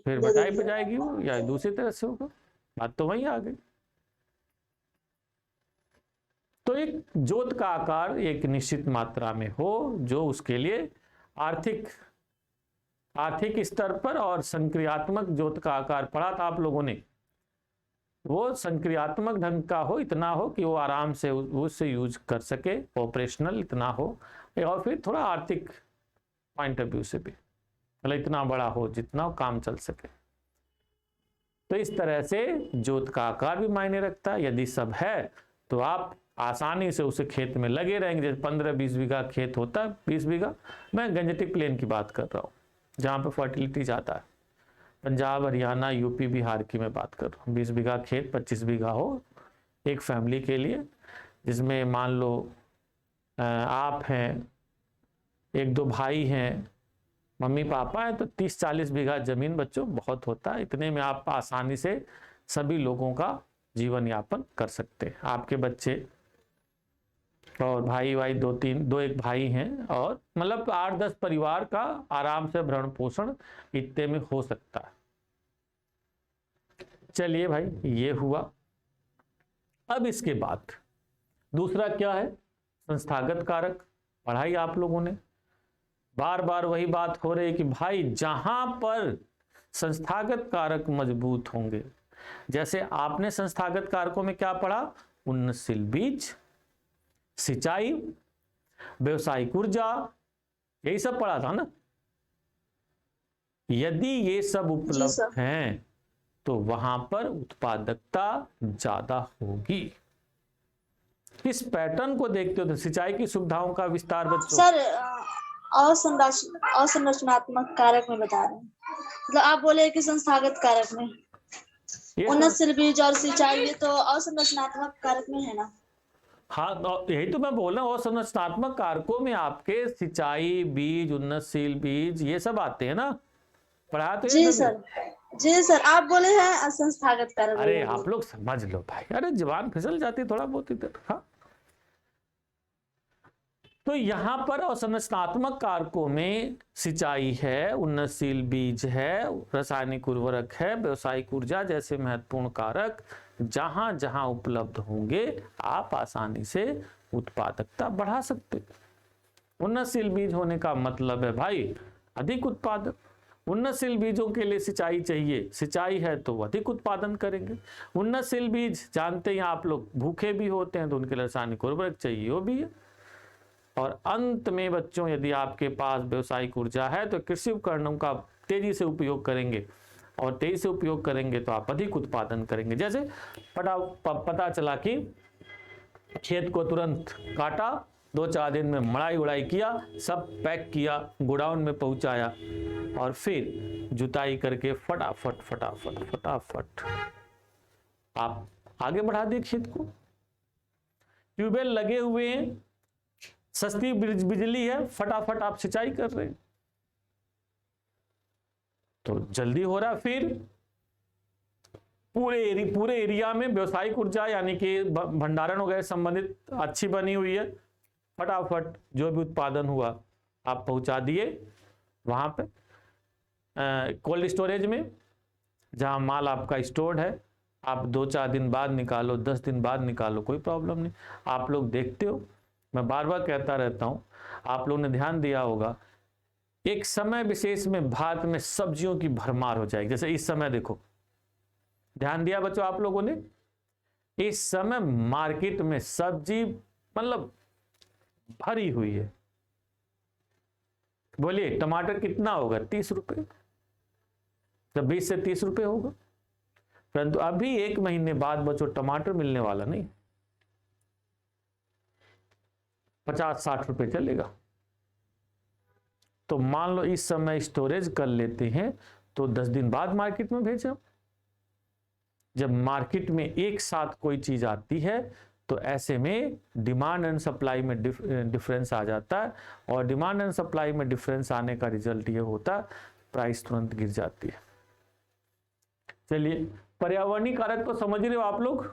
फिर बटाई पे जाएगी वो, या दूसरी तरह से होगा, बात तो वही आ गई। तो एक जोत का आकार एक निश्चित मात्रा में हो, जो उसके लिए आर्थिक स्तर पर, और संक्रियात्मक जोत का आकार पढ़ा था आप लोगों ने, वो संक्रियात्मक ढंग का हो, इतना हो कि वो आराम से उससे यूज कर सके, ऑपरेशनल इतना हो, और फिर थोड़ा आर्थिक पॉइंट ऑफ व्यू से भी मतलब इतना बड़ा हो जितना काम चल सके। तो इस तरह से जोत का आकार भी मायने रखता है। यदि सब है तो आप आसानी से उसे खेत में लगे रहेंगे। जैसे 15-20 बीघा खेत होता है, 20 बीघा, मैं गंजेटिक प्लेन की बात कर रहा हूँ जहाँ पे फर्टिलिटी ज़्यादा है, पंजाब हरियाणा यूपी बिहार की मैं बात कर रहा हूँ। 20 बीघा खेत 25 बीघा हो एक फैमिली के लिए, जिसमें मान लो आप हैं, 1-2 भाई हैं, मम्मी पापा हैं, तो 30-40 बीघा जमीन बच्चों बहुत होता है। इतने में आप आसानी से सभी लोगों का जीवन यापन कर सकते हैं। आपके बच्चे और भाई 2-1 भाई हैं, और मतलब 8-10 परिवार का आराम से भरण पोषण इतने में हो सकता है। चलिए भाई ये हुआ। अब इसके बाद दूसरा क्या है, संस्थागत कारक। पढ़ाई आप लोगों ने, बार बार वही बात हो रही है कि भाई जहां पर संस्थागत कारक मजबूत होंगे, जैसे आपने संस्थागत कारकों में क्या पढ़ा, उन्नतशील बीज, सिंचाई, व्यवसायिक ऊर्जा, यही सब पढ़ा था ना। यदि ये सब उपलब्ध हैं तो वहां पर उत्पादकता ज्यादा होगी। इस पैटर्न को देखते हो तो सिंचाई की सुविधाओं का विस्तार बच्चों, सर अवसंरचनात्मक कारक में बता रहे हैं, मतलब आप बोले कि संस्थागत कारक में उन्नतशील बीज और सिंचाई, ये तो अवसंरचनात्मक कारक में है ना। हाँ, तो यही तो मैं बोल रहा हूँ। और संरचनात्मक कारकों में आपके सिंचाई, बीज, उन्नतशील बीज, ये सब आते हैं ना, पढ़ा तो ये जी सभी। सर, जी सर, आप बोले हैं संस्थागत कारक अरे बोले हैं। आप लोग समझ लो भाई, अरे जबान फिसल जाती है थोड़ा बहुत इधर। हाँ, तो यहां पर और संरचनात्मक कारकों में सिंचाई है, उन्नतशील बीज है, रासायनिक उर्वरक है, व्यवसायिक ऊर्जा जैसे महत्वपूर्ण कारक जहां जहां उपलब्ध होंगे आप आसानी से उत्पादकता बढ़ा सकते हो। उन्नतशील बीज होने का मतलब है भाई अधिक उत्पादक। उन्नतशील बीजों के लिए सिंचाई चाहिए, सिंचाई है तो अधिक उत्पादन करेंगे। उन्नतशील बीज जानते हैं आप लोग भूखे भी होते हैं, तो उनके लिए रासायनिक उर्वरक चाहिए, वो भी है। और अंत में बच्चों, यदि आपके पास व्यावसायिक ऊर्जा है तो कृषि उपकरणों का तेजी से उपयोग करेंगे, और तेजी से उपयोग करेंगे तो आप अधिक उत्पादन करेंगे। जैसे पता चला कि खेत को तुरंत काटा, 2-4 दिन में मड़ाई उड़ाई किया, सब पैक किया, गोडाउन में पहुंचाया, और फिर जुताई करके फटाफट फटाफट फटाफट आप आगे बढ़ा दिए खेत को। ट्यूबवेल लगे हुए हैं, सस्ती बिजली है, फटाफट आप सिंचाई कर रहे हैं, तो जल्दी हो रहा। फिर पूरे एरिया में व्यावसायिक ऊर्जा यानी कि भंडारण वगैरह संबंधित अच्छी बनी हुई है, फटाफट जो भी उत्पादन हुआ आप पहुंचा दिए वहां पे कोल्ड स्टोरेज में, जहां माल आपका स्टोर्ड है। आप 2-4 दिन बाद निकालो, 10 दिन बाद निकालो, कोई प्रॉब्लम नहीं। आप लोग देखते हो, मैं बार बार कहता रहता हूं, आप लोगों ने ध्यान दिया होगा, एक समय विशेष में भारत में सब्जियों की भरमार हो जाएगी। जैसे इस समय देखो, ध्यान दिया बच्चों आप लोगों ने, इस समय मार्केट में सब्जी मतलब भरी हुई है। बोलिए टमाटर कितना होगा? 30 रुपए, जब 20 से 30 रुपए होगा। परंतु अभी 1 महीने बाद बच्चों टमाटर मिलने वाला नहीं, 50-60 रुपए चलेगा। तो मान लो इस समय स्टोरेज कर लेते हैं तो 10 दिन बाद मार्केट में भेजें। जब मार्केट में एक साथ कोई चीज आती है तो ऐसे में डिमांड एंड सप्लाई में डिफरेंस आ जाता है, और डिमांड एंड सप्लाई में डिफरेंस आने का रिजल्ट ये होता है प्राइस तुरंत गिर जाती है। चलिए, पर्यावरणीय कारक तो समझ रहे हो आप लोग,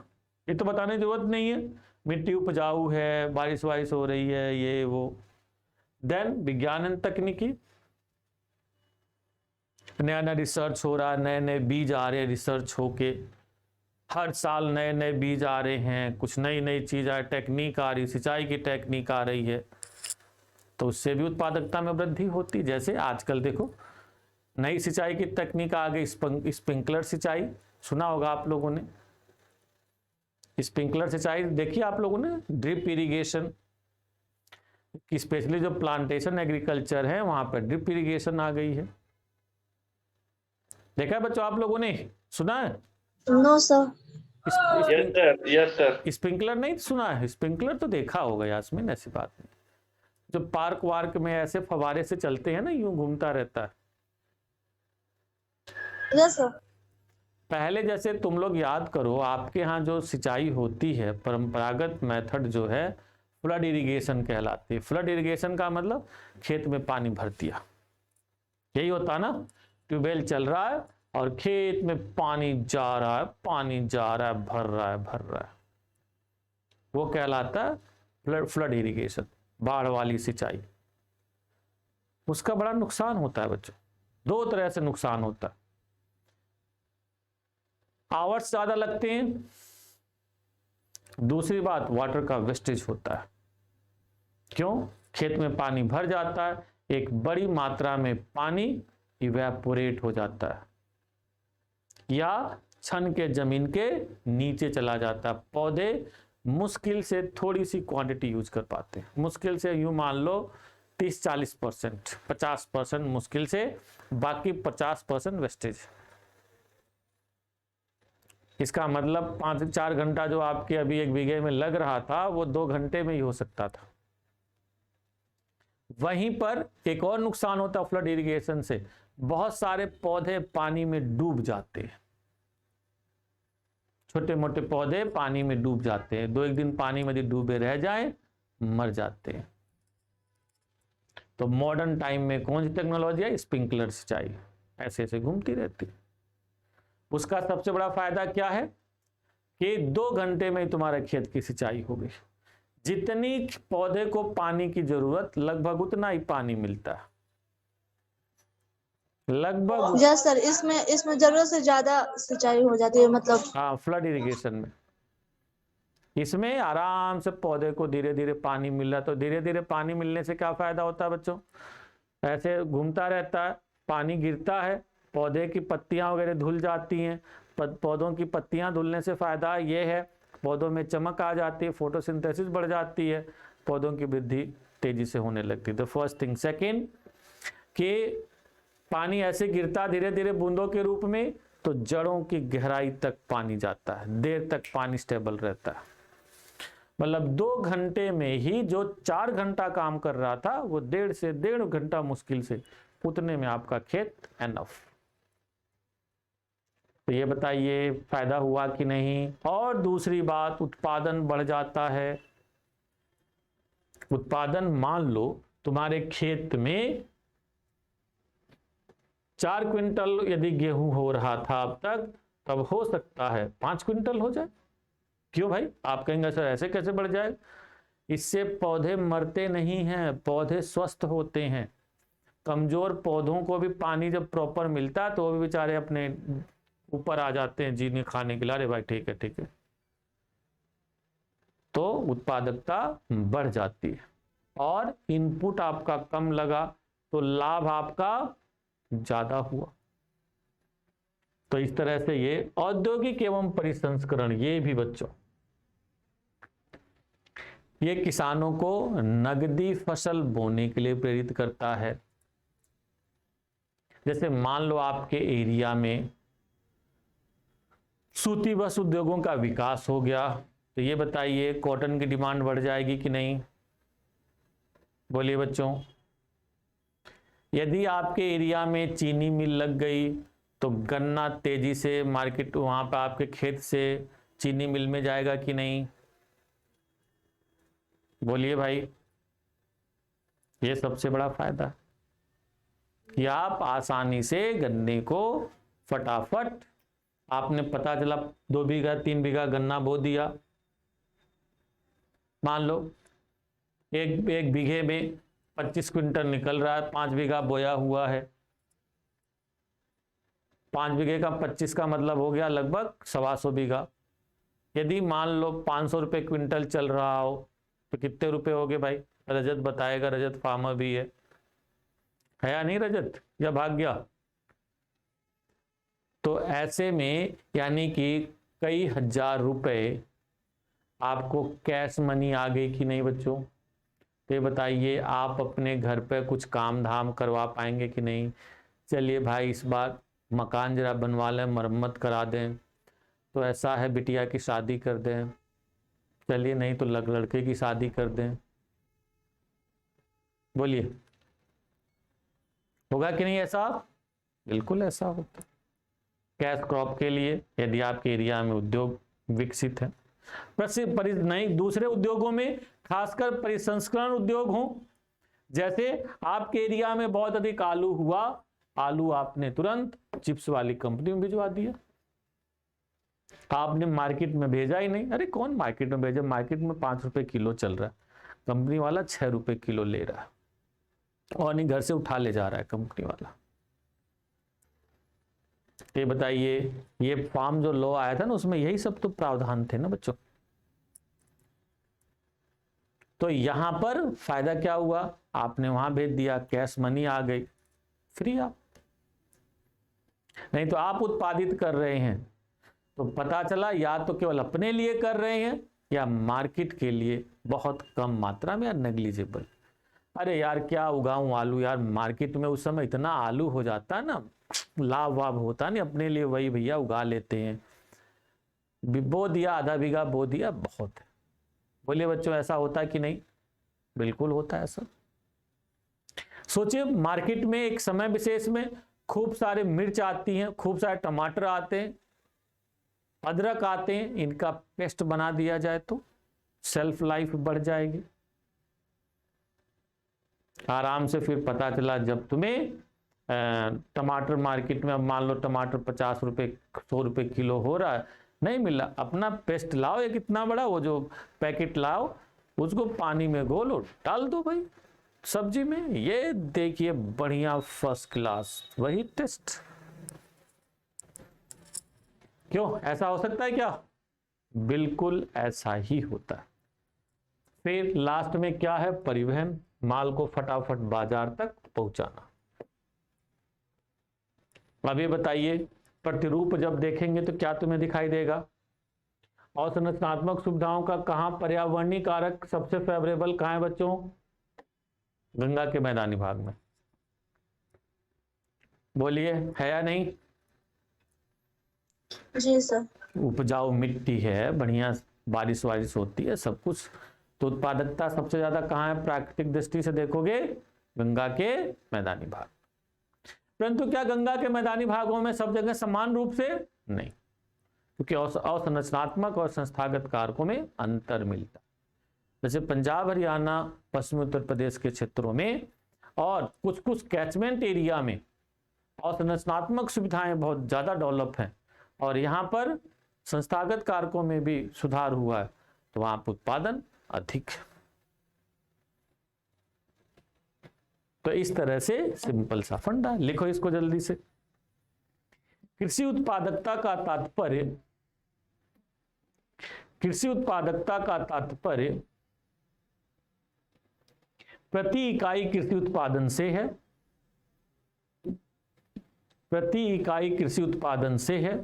ये तो बताने की जरूरत नहीं है। मिट्टी उपजाऊ है, बारिश हो रही है, ये वो। देन विज्ञान एंड तकनीकी, नया नया रिसर्च हो रहा है, नए नए बीज आ रहे हैं, रिसर्च होके हर साल नए नए बीज आ रहे हैं, कुछ नई नई चीज आ रही, टेक्निक आ रही, सिंचाई की टेक्निक आ रही है, तो उससे भी उत्पादकता में वृद्धि होती। जैसे आजकल देखो नई सिंचाई की तकनीक आ गई, स्प्रिंकलर सिंचाई, सुना होगा आप लोगों ने। स्प्रिंकलर सिंचाई देखिए आप लोगों ने, ड्रिप इरिगेशन की, स्पेशली जो प्लांटेशन एग्रीकल्चर है वहां पर ड्रिप इरिगेशन आ गई है। देखा है बच्चों आप लोगों ने, सुना है? No sir. Yes sir. Sprinkler नहीं सुना है? स्प्रिंकलर तो देखा होगा यास्मीन, ऐसी बात नहीं। जो पार्क वार्क में ऐसे फवारे से चलते हैं ना, यूं घूमता रहता है। Yes sir. पहले जैसे तुम लोग याद करो, आपके यहाँ जो सिंचाई होती है परंपरागत मेथड जो है फ्लड इरिगेशन कहलाती है। फ्लड इरिगेशन का मतलब खेत में पानी भर दिया, यही होता ना। ट्यूबवेल चल रहा है और खेत में पानी जा रहा है, पानी जा रहा है, भर रहा है, भर रहा है, वो कहलाता है फ्लड इरिगेशन, बाढ़ वाली सिंचाई। उसका बड़ा नुकसान होता है बच्चों, 2 तरह से नुकसान होता है। आवर्स ज्यादा लगते हैं, दूसरी बात वाटर का वेस्टेज होता है। क्यों? खेत में पानी भर जाता है, एक बड़ी मात्रा में पानी इवेपोरेट हो जाता है या छन के जमीन के नीचे चला जाता है। पौधे मुश्किल से थोड़ी सी क्वांटिटी यूज कर पाते हैं, मुश्किल से यूं मान लो 30-40%, 50% मुश्किल से, बाकी 50% वेस्टेज। इसका मतलब 5-4 घंटा जो आपके अभी 1 बीघे में लग रहा था वो 2 घंटे में ही हो सकता था। वहीं पर एक और नुकसान होता है फ्लड इरिगेशन से, बहुत सारे पौधे पानी में डूब जाते हैं। छोटे मोटे पौधे पानी में डूब जाते हैं, 2-1 दिन पानी में यदि डूबे रह जाए मर जाते हैं। तो मॉडर्न टाइम में कौन सी टेक्नोलॉजी है? स्प्रिंकलर सिंचाई, ऐसे ऐसे घूमती रहती। उसका सबसे बड़ा फायदा क्या है कि 2 घंटे में तुम्हारे खेत की सिंचाई हो गई। जितनी पौधे को पानी की जरूरत लगभग उतना ही पानी मिलता है, लगभग। यस सर, इसमें जरूरत से ज्यादा सिंचाई हो जाती है, मतलब हाँ, फ्लड इरिगेशन में इसमें आराम से पौधे को धीरे धीरे पानी मिल रहा है। तो धीरे धीरे पानी मिलने से क्या फायदा होता है बच्चों? ऐसे घूमता रहता है, पानी गिरता है, पौधे की पत्तियां वगैरह धुल जाती हैं। पौधों की पत्तियां धुलने से फायदा ये है, पौधों में चमक आ जाती है, फोटोसिंथेसिस बढ़ जाती है, पौधों की वृद्धि तेजी से होने लगती है। तो फर्स्ट थिंग। सेकेंड कि पानी ऐसे गिरता धीरे धीरे बूंदों के रूप में, तो जड़ों की गहराई तक पानी जाता है, देर तक पानी स्टेबल रहता है। मतलब 2 घंटे में ही जो 4 घंटा काम कर रहा था वो 1.5 से 1.5 घंटा मुश्किल से, उतने में आपका खेत एनफ। तो ये बताइए फायदा हुआ कि नहीं? और दूसरी बात, उत्पादन बढ़ जाता है। उत्पादन, मान लो तुम्हारे खेत में 4 क्विंटल यदि गेहूं हो रहा था अब तक, तब हो सकता है 5 क्विंटल हो जाए। क्यों भाई? आप कहेंगे सर ऐसे कैसे बढ़ जाए? इससे पौधे मरते नहीं हैं, पौधे स्वस्थ होते हैं। कमजोर पौधों को भी पानी जब प्रॉपर मिलता है तो वो भी बेचारे अपने ऊपर आ जाते हैं जीने खाने के लिए। अरे भाई ठीक है ठीक है। तो उत्पादकता बढ़ जाती है और इनपुट आपका कम लगा तो लाभ आपका ज्यादा हुआ। तो इस तरह से ये औद्योगिक एवं परिसंस्करण, ये भी बच्चों, ये किसानों को नगदी फसल बोने के लिए प्रेरित करता है। जैसे मान लो आपके एरिया में सूती वस्त्र उद्योगों का विकास हो गया, तो ये बताइए कॉटन की डिमांड बढ़ जाएगी कि नहीं? बोलिए बच्चों। यदि आपके एरिया में चीनी मिल लग गई तो गन्ना तेजी से मार्केट, वहां पर आपके खेत से चीनी मिल में जाएगा कि नहीं? बोलिए भाई। ये सबसे बड़ा फायदा कि आप आसानी से गन्ने को फटाफट, आपने पता चला 2 बीघा 3 बीघा गन्ना बो दिया, मान लो एक बीघे में 25 क्विंटल निकल रहा है, 5 बीघा बोया हुआ है। 5 बीघे का 25 का मतलब हो गया लगभग 125 बीघा। यदि मान लो 500 रुपये क्विंटल चल रहा हो तो कितने रुपए हो गए भाई? रजत बताएगा, रजत फार्मर भी है या नहीं रजत, या भाग गया? तो ऐसे में यानी कि कई हजार रुपए आपको कैश मनी आ गई कि नहीं बच्चों? तो बताइए आप अपने घर पे कुछ काम धाम करवा पाएंगे कि नहीं? चलिए भाई इस बार मकान जरा बनवा लें, मरम्मत करा दें, तो ऐसा है बिटिया की शादी कर दें, चलिए नहीं तो लड़के की शादी कर दें। बोलिए होगा कि नहीं ऐसा? बिल्कुल ऐसा होता। कैश क्रॉप के लिए यदि आपके एरिया में उद्योग विकसित है, नहीं दूसरे उद्योगों में खासकर परिसंस्करण उद्योग हो, जैसे आपके एरिया में बहुत अधिक आलू हुआ, आलू आपने तुरंत चिप्स वाली कंपनी में भिजवा दिया, आपने मार्केट में भेजा ही नहीं। अरे कौन मार्केट में भेजा? मार्केट में 5 रुपए किलो चल रहा है, कंपनी वाला 6 रुपए किलो ले रहा है और नहीं घर से उठा ले जा रहा है कंपनी वाला। ये बताइए ये फार्म जो लॉ आया था ना उसमें यही सब तो प्रावधान थे ना बच्चों। तो यहां पर फायदा क्या हुआ? आपने वहां भेज दिया, कैश मनी आ गई, फ्री आप। नहीं तो आप उत्पादित कर रहे हैं तो पता चला या तो केवल अपने लिए कर रहे हैं या मार्केट के लिए बहुत कम मात्रा में या नेग्लिजिबल। अरे यार क्या उगाऊं आलू, यार मार्केट में उस समय इतना आलू हो जाता है ना, लाभ वाभ होता नहीं, अपने लिए वही भैया उगा लेते हैं, बो दिया, आधा बीघा बो दिया, बहुत है। बोलिए बच्चों ऐसा होता है कि नहीं? बिल्कुल होता है ऐसा। सोचिए मार्केट में एक समय विशेष में खूब सारे मिर्च आती हैं, खूब सारे टमाटर आते हैं, अदरक आते हैं, इनका पेस्ट बना दिया जाए तो सेल्फ लाइफ बढ़ जाएगी। आराम से फिर पता चला जब तुम्हें टमाटर मार्केट में, अब मान लो टमाटर 50 रुपए 100 रुपए किलो हो रहा है, नहीं मिला, अपना पेस्ट लाओ एक इतना बड़ा, वो जो पैकेट लाओ, उसको पानी में घोलो, डाल दो भाई सब्जी में, ये देखिए बढ़िया फर्स्ट क्लास वही टेस्ट। क्यों, ऐसा हो सकता है क्या? बिल्कुल ऐसा ही होता है। फिर लास्ट में क्या है? परिवहन, माल को फटाफट बाजार तक पहुंचाना। अब ये बताइए, प्रतिरूप जब देखेंगे तो क्या तुम्हें दिखाई देगा? और संरचनात्मक सुविधाओं का कहां पर्यावरणीय कारक सबसे फेवरेबल कहां है बच्चों? गंगा के मैदानी भाग में। बोलिए, है या नहीं? जी सर। उपजाऊ मिट्टी है, बढ़िया बारिश वारिश होती है, सब कुछ, तो उत्पादकता सबसे ज्यादा कहां है प्राकृतिक दृष्टि से देखोगे? गंगा के मैदानी भाग। परंतु क्या गंगा के मैदानी भागों में सब जगह समान रूप से? नहीं, क्योंकि अवसंरचनात्मक और संस्थागत कारकों में अंतर मिलता। जैसे पंजाब, हरियाणा, पश्चिमी उत्तर प्रदेश के क्षेत्रों में और कुछ कुछ कैचमेंट एरिया में अवसंरचनात्मक सुविधाएं बहुत ज्यादा डेवलप हैं और यहाँ पर संस्थागत कारकों में भी सुधार हुआ है, तो वहां पर उत्पादन अधिक है। तो इस तरह से सिंपल सा फंडा, लिखो इसको जल्दी से। कृषि उत्पादकता का तात्पर्य, कृषि उत्पादकता का तात्पर्य प्रति इकाई कृषि उत्पादन से है, प्रति इकाई कृषि उत्पादन से है।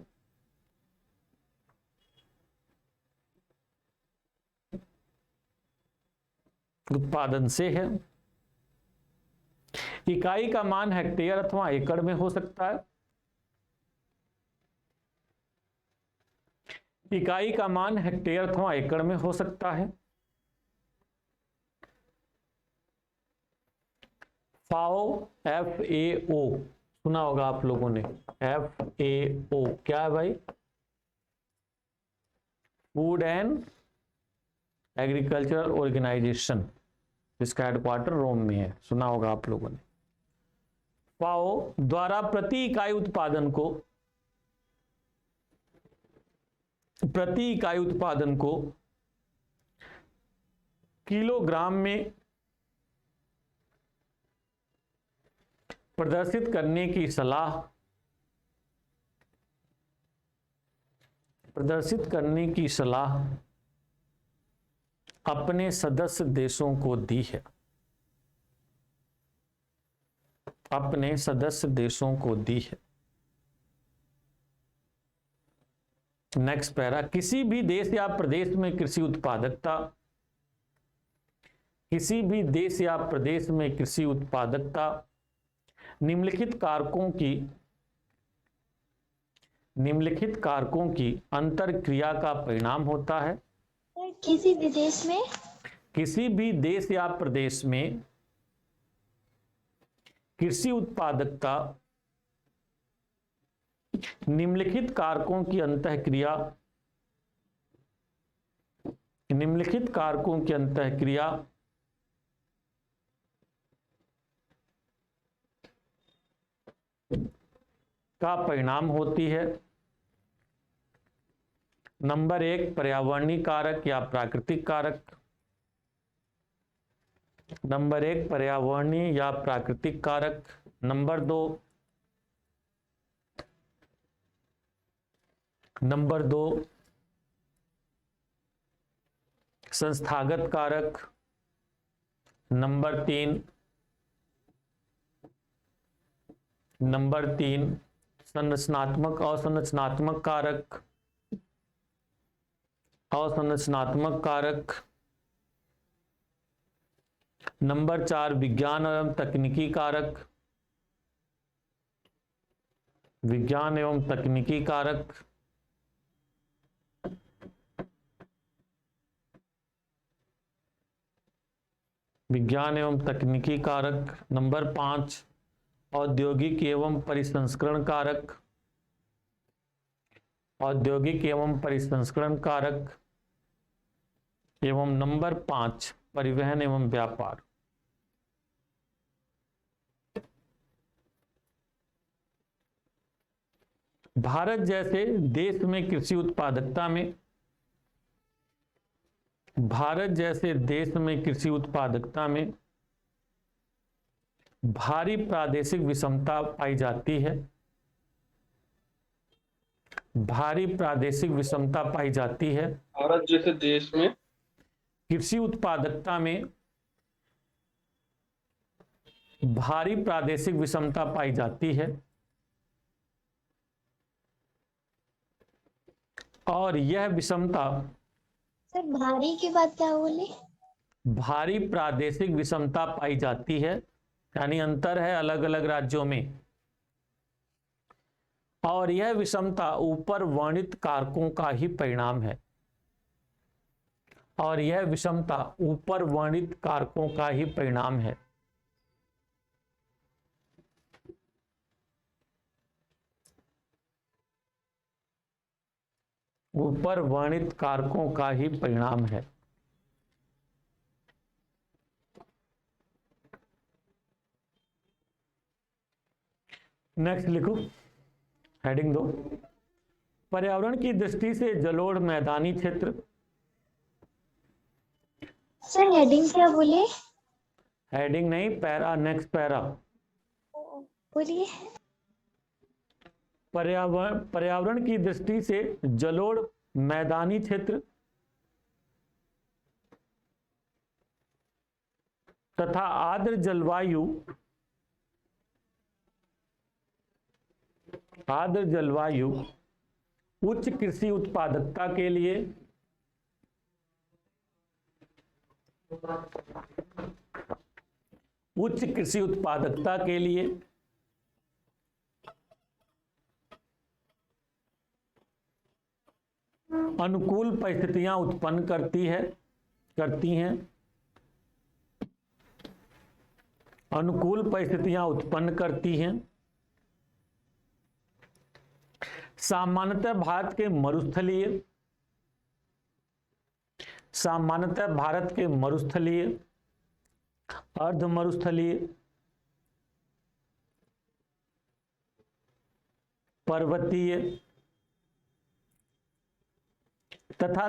उत्पादन से है। इकाई का मान हेक्टेयर अथवा एकड़ में हो सकता है। इकाई का मान हेक्टेयर अथवा एकड़ में हो सकता है। फाओ, FAO सुना होगा आप लोगों ने, FAO क्या है भाई? फूड एंड एग्रीकल्चरल ऑर्गेनाइजेशन, जिसका हेडक्वार्टर रोम में है, सुना होगा आप लोगों ने। फाओ द्वारा प्रति इकाई उत्पादन को, प्रति इकाई उत्पादन को किलोग्राम में प्रदर्शित करने की सलाह, प्रदर्शित करने की सलाह अपने सदस्य देशों को दी है, अपने सदस्य देशों को दी है। नेक्स्ट पैरा, किसी भी देश या प्रदेश में कृषि उत्पादकता, किसी भी देश या प्रदेश में कृषि उत्पादकता निम्नलिखित कारकों की अंतर क्रिया का परिणाम होता है। किसी भी देश में, किसी भी देश या प्रदेश में कृषि उत्पादकता निम्नलिखित कारकों की अंतःक्रिया, निम्नलिखित कारकों की अंतःक्रिया का परिणाम होती है। नंबर 1 पर्यावरणीय कारक या प्राकृतिक कारक, नंबर 1 पर्यावरणीय या प्राकृतिक कारक। नंबर 2 संस्थागत कारक। नंबर 3 संरचनात्मक असंरचनात्मक कारक, असंरचनात्मक कारक। नंबर 4 विज्ञान एवं तकनीकी कारक, विज्ञान एवं तकनीकी कारक। विज्ञान एवं तकनीकी कारक। नंबर 5 औद्योगिक एवं परिसंस्करण कारक, औद्योगिक एवं परिसंस्करण कारक एवं नंबर 5 परिवहन एवं व्यापार। भारत जैसे देश में कृषि उत्पादकता में भारी प्रादेशिक विषमता पाई जाती है। भारत जैसे देश में कृषि उत्पादकता में भारी प्रादेशिक विषमता पाई जाती है और यह विषमता सर भारी की बात क्या बोले? भारी प्रादेशिक विषमता पाई जाती है, यानी अंतर है अलग अलग राज्यों में, और यह विषमता ऊपर वर्णित कारकों का ही परिणाम है। नेक्स्ट लिखो, हेडिंग 2, पर्यावरण की दृष्टि से जलोढ़ मैदानी क्षेत्र। सर हेडिंग क्या बोले? हेडिंग नहीं, पैरा, नेक्स्ट पैरा। बोलिए। पर्यावरण की दृष्टि से जलोढ़ मैदानी क्षेत्र तथा आर्द्र जलवायु उच्च कृषि उत्पादकता के लिए अनुकूल परिस्थितियां उत्पन्न करती हैं। सामान्यतः भारत के मरुस्थलीय, अर्ध मरुस्थलीय, पर्वतीय तथा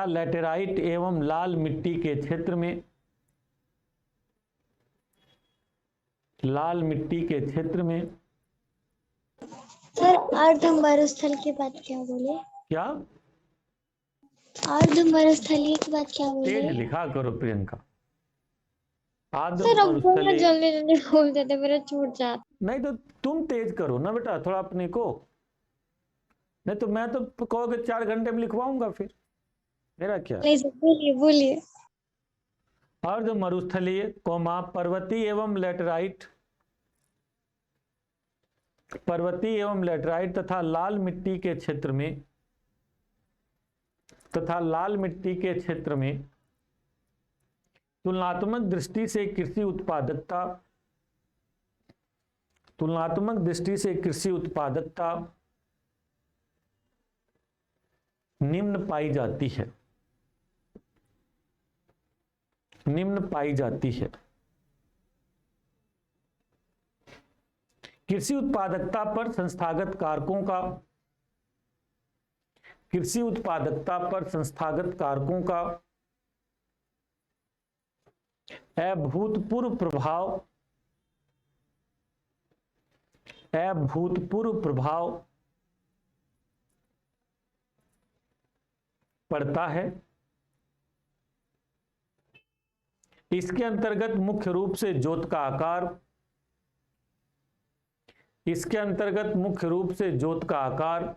लैटेराइट एवं लाल मिट्टी के क्षेत्र में सर अर्ध मरुस्थल की बात क्या बोले? क्या अर्ध मरुस्थलीय की बात क्या बोले? तेज लिखा करो प्रियंका। सर अब बोलना जल्दी बोल देते, मेरा छूट जाता। नहीं तो तुम तेज करो ना बेटा थोड़ा अपने को, नहीं तो मैं तो कहोगे 4 घंटे में लिखवाऊंगा, फिर मेरा क्या। नहीं सर बोलिए। अर्ध मरुस्थलीय, पर्वतीय एवं लैटेराइट तथा लाल मिट्टी के क्षेत्र में तुलनात्मक दृष्टि से कृषि उत्पादकता निम्न पाई जाती है। कृषि उत्पादकता पर संस्थागत कारकों का अभूतपूर्व प्रभाव पड़ता है। इसके अंतर्गत मुख्य रूप से जोत का आकार,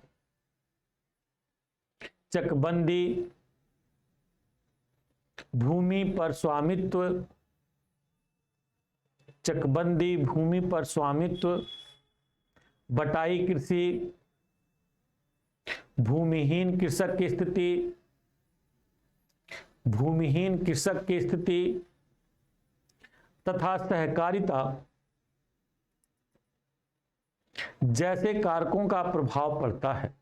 चकबंदी, भूमि पर स्वामित्व, बटाई कृषि, भूमिहीन कृषक की स्थिति तथा जैसे कारकों का प्रभाव पड़ता है।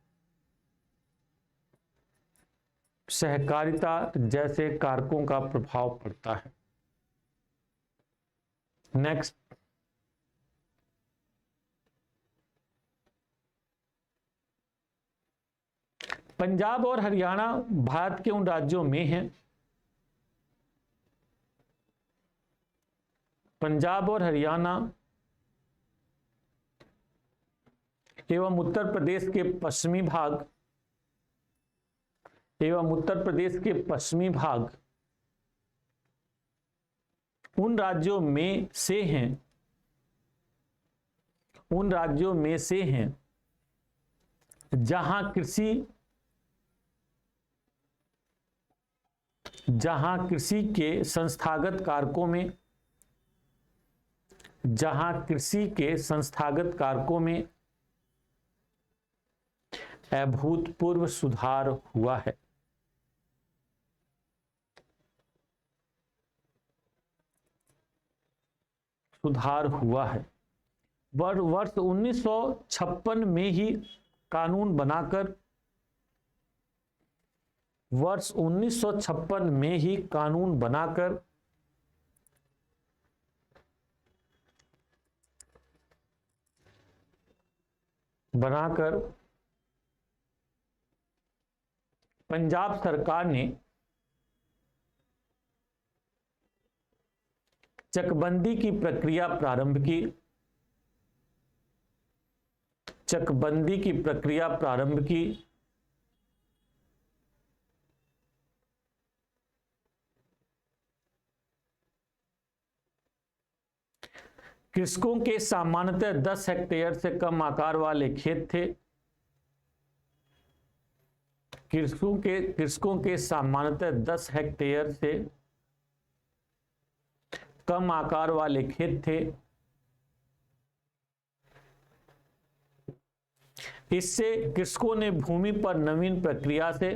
सहकारिता जैसे कारकों का प्रभाव पड़ता है। नेक्स्ट, पंजाब और हरियाणा भारत के उन राज्यों में हैं, पंजाब और हरियाणा एवं उत्तर प्रदेश के पश्चिमी भाग एवं उत्तर प्रदेश के पश्चिमी भाग उन राज्यों में से हैं, उन राज्यों में से हैं जहां कृषि के संस्थागत कारकों में अभूतपूर्व सुधार हुआ है। वर्ष 1956 में ही कानून बनाकर पंजाब सरकार ने चकबंदी की प्रक्रिया प्रारंभ की। कृषकों के सामान्यतः 10 हेक्टेयर से कम आकार वाले खेत थे। कृषकों के सामान्यतः 10 हेक्टेयर से कम आकार वाले खेत थे। इससे कृषकों ने भूमि पर नवीन प्रक्रिया से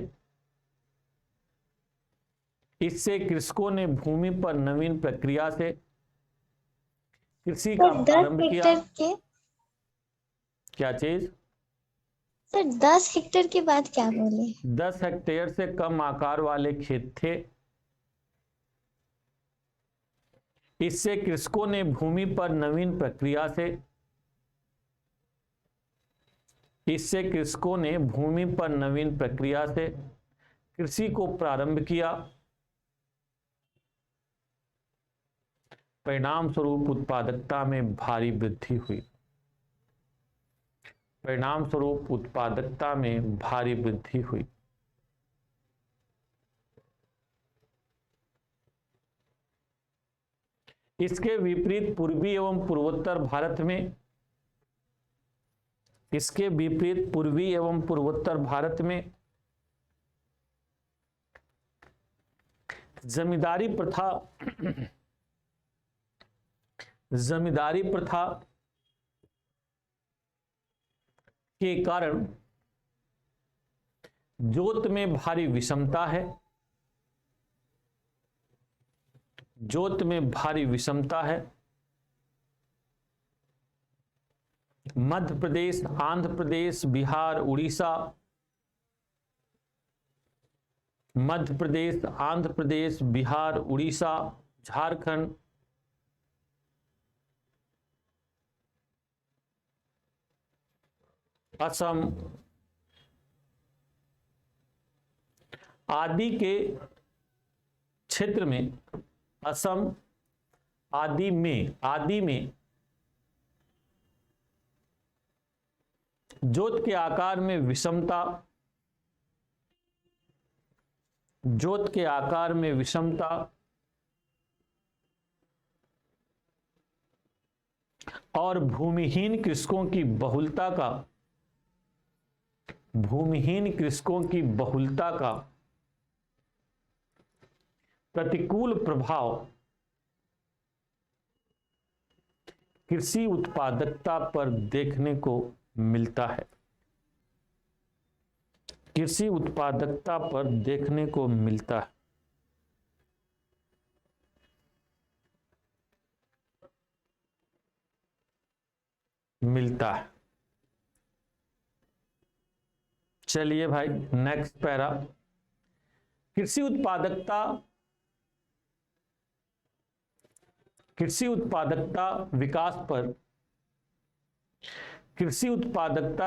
कृषि का प्रारंभ किया। क्या चीज सर 10 हेक्टेयर के बाद क्या बोले? 10 हेक्टेयर से कम आकार वाले खेत थे। इससे कृषकों ने भूमि पर नवीन प्रक्रिया से कृषि को प्रारंभ किया। परिणाम स्वरूप उत्पादकता में भारी वृद्धि हुई। इसके विपरीत पूर्वी एवं पूर्वोत्तर भारत में जमींदारी प्रथा के कारण जोत में भारी विषमता है। मध्य प्रदेश, आंध्र प्रदेश, बिहार, उड़ीसा, झारखंड, असम आदि के क्षेत्र में जोत के आकार में विषमता और भूमिहीन कृषकों की बहुलता का प्रतिकूल प्रभाव कृषि उत्पादकता पर देखने को मिलता है। चलिए भाई नेक्स्ट पैरा। कृषि उत्पादकता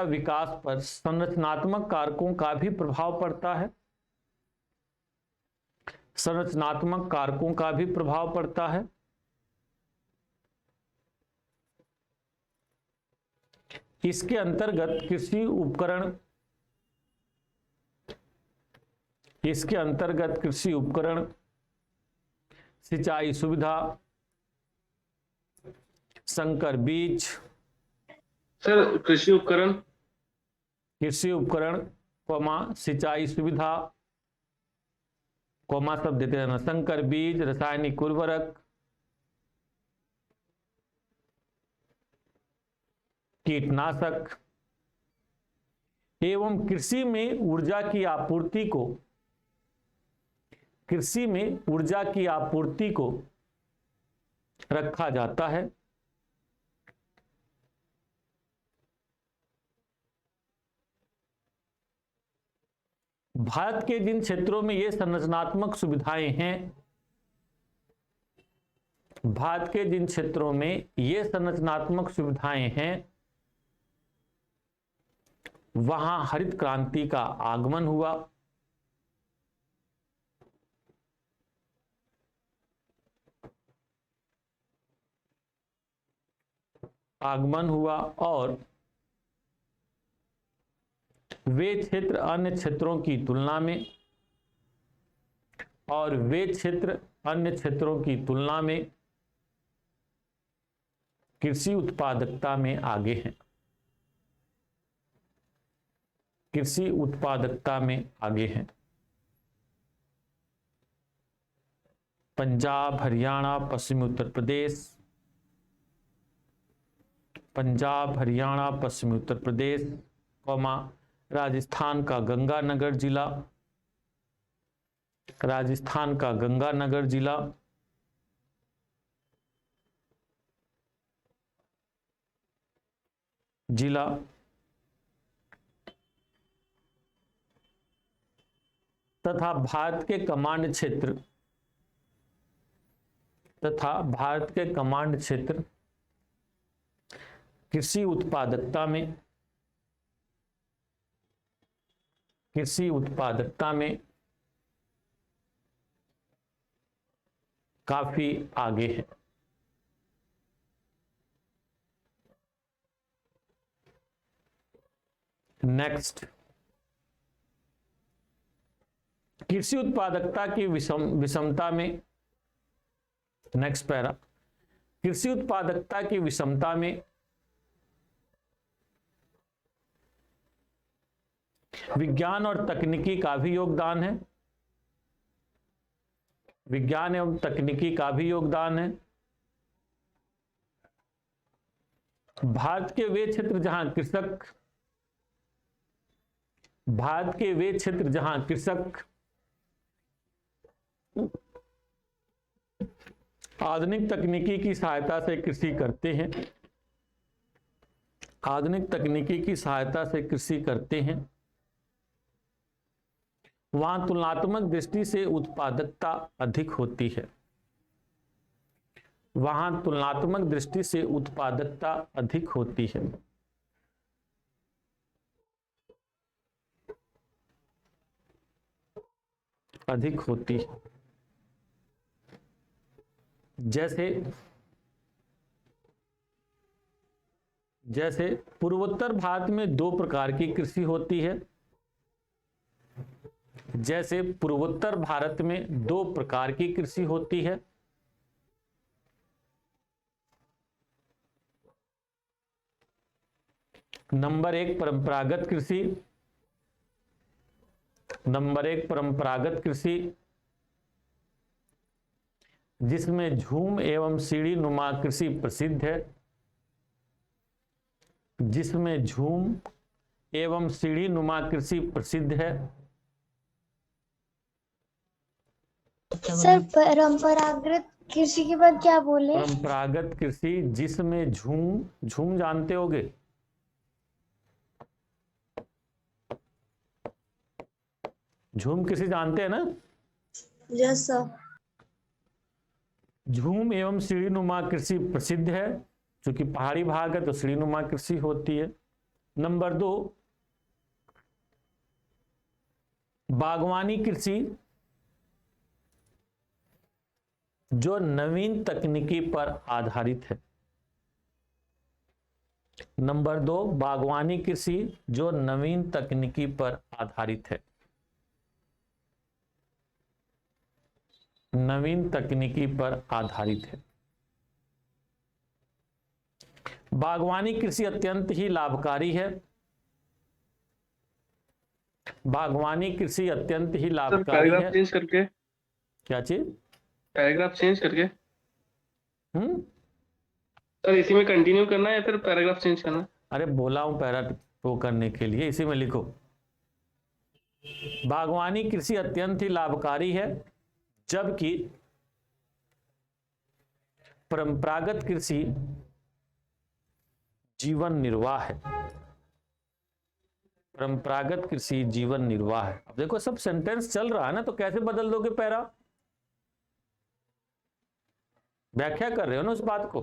विकास पर संरचनात्मक कारकों का भी प्रभाव पड़ता है। संरचनात्मक कारकों का भी प्रभाव पड़ता है। इसके अंतर्गत कृषि उपकरण, सिंचाई सुविधा, संकर बीज। सर कृषि उपकरण, सिंचाई सुविधा, सब देते रहना, संकर बीज, रासायनिक उर्वरक, कीटनाशक एवं कृषि में ऊर्जा की आपूर्ति को रखा जाता है। भारत के जिन क्षेत्रों में ये संरचनात्मक सुविधाएं हैं, वहां हरित क्रांति का आगमन हुआ। और वे क्षेत्र अन्य क्षेत्रों की तुलना में कृषि उत्पादकता में आगे हैं। पंजाब, हरियाणा, पश्चिमी उत्तर प्रदेश, राजस्थान का गंगानगर जिला, तथा भारत के कमांड क्षेत्र कृषि उत्पादकता में काफी आगे है। नेक्स्ट, कृषि उत्पादकता की विषमता में, नेक्स्ट पैरा, कृषि उत्पादकता की विषमता में विज्ञान और तकनीकी का भी योगदान है। भारत के वे क्षेत्र जहां कृषक आधुनिक तकनीकी की सहायता से कृषि करते हैं, वहां तुलनात्मक दृष्टि से उत्पादकता अधिक होती है। जैसे पूर्वोत्तर भारत में दो प्रकार की कृषि होती है। नंबर एक परंपरागत कृषि, जिसमें झूम एवं सीढ़ी नुमा कृषि प्रसिद्ध है। सर परंपरागत कृषि के बाद क्या बोले? परंपरागत कृषि जिसमें झूम जानते होगे, झूम कृषि जानते हैं ना? Yes sir. झूम एवं सीढ़ीनुमा कृषि प्रसिद्ध है, क्योंकि पहाड़ी भाग है तो सीढ़ीनुमा कृषि होती है। नंबर 2, बागवानी कृषि जो नवीन तकनीकी पर आधारित है। नंबर 2, बागवानी कृषि जो नवीन तकनीकी पर आधारित है। नवीन तकनीकी पर आधारित है। बागवानी कृषि अत्यंत ही लाभकारी है। बागवानी कृषि अत्यंत ही सर लाभकारी पैराग्राफ है। चेंज करके, क्या चीज? पैराग्राफ चेंज करके हम्म सर इसी में कंटिन्यू करना है या फिर पैराग्राफ चेंज करना है? अरे बोला हूं पैरा वो करने के लिए, इसी में लिखो। बागवानी कृषि अत्यंत ही लाभकारी है, जबकि परंपरागत कृषि जीवन निर्वाह है। परंपरागत कृषि जीवन निर्वाह है। अब देखो सब सेंटेंस चल रहा है ना, तो कैसे बदल दोगे पैरा? व्याख्या कर रहे हो ना उस बात को।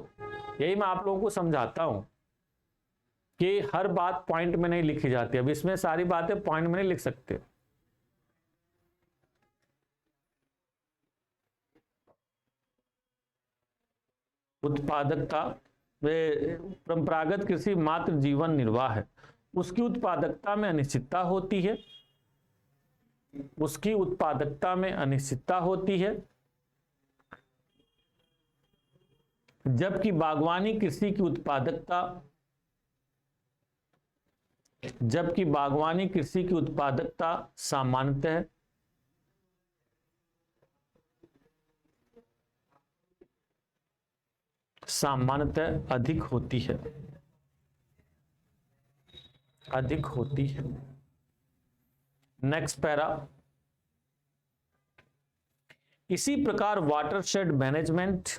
यही मैं आप लोगों को समझाता हूं कि हर बात पॉइंट में नहीं लिखी जाती। अब इसमें सारी बातें पॉइंट में नहीं लिख सकते। उत्पादकता, परंपरागत कृषि मात्र जीवन निर्वाह है, उसकी उत्पादकता में अनिश्चितता होती है। उसकी उत्पादकता में अनिश्चितता होती है, जबकि बागवानी कृषि की उत्पादकता सामान्यतः अधिक होती है। Next para. इसी प्रकार वाटरशेड मैनेजमेंट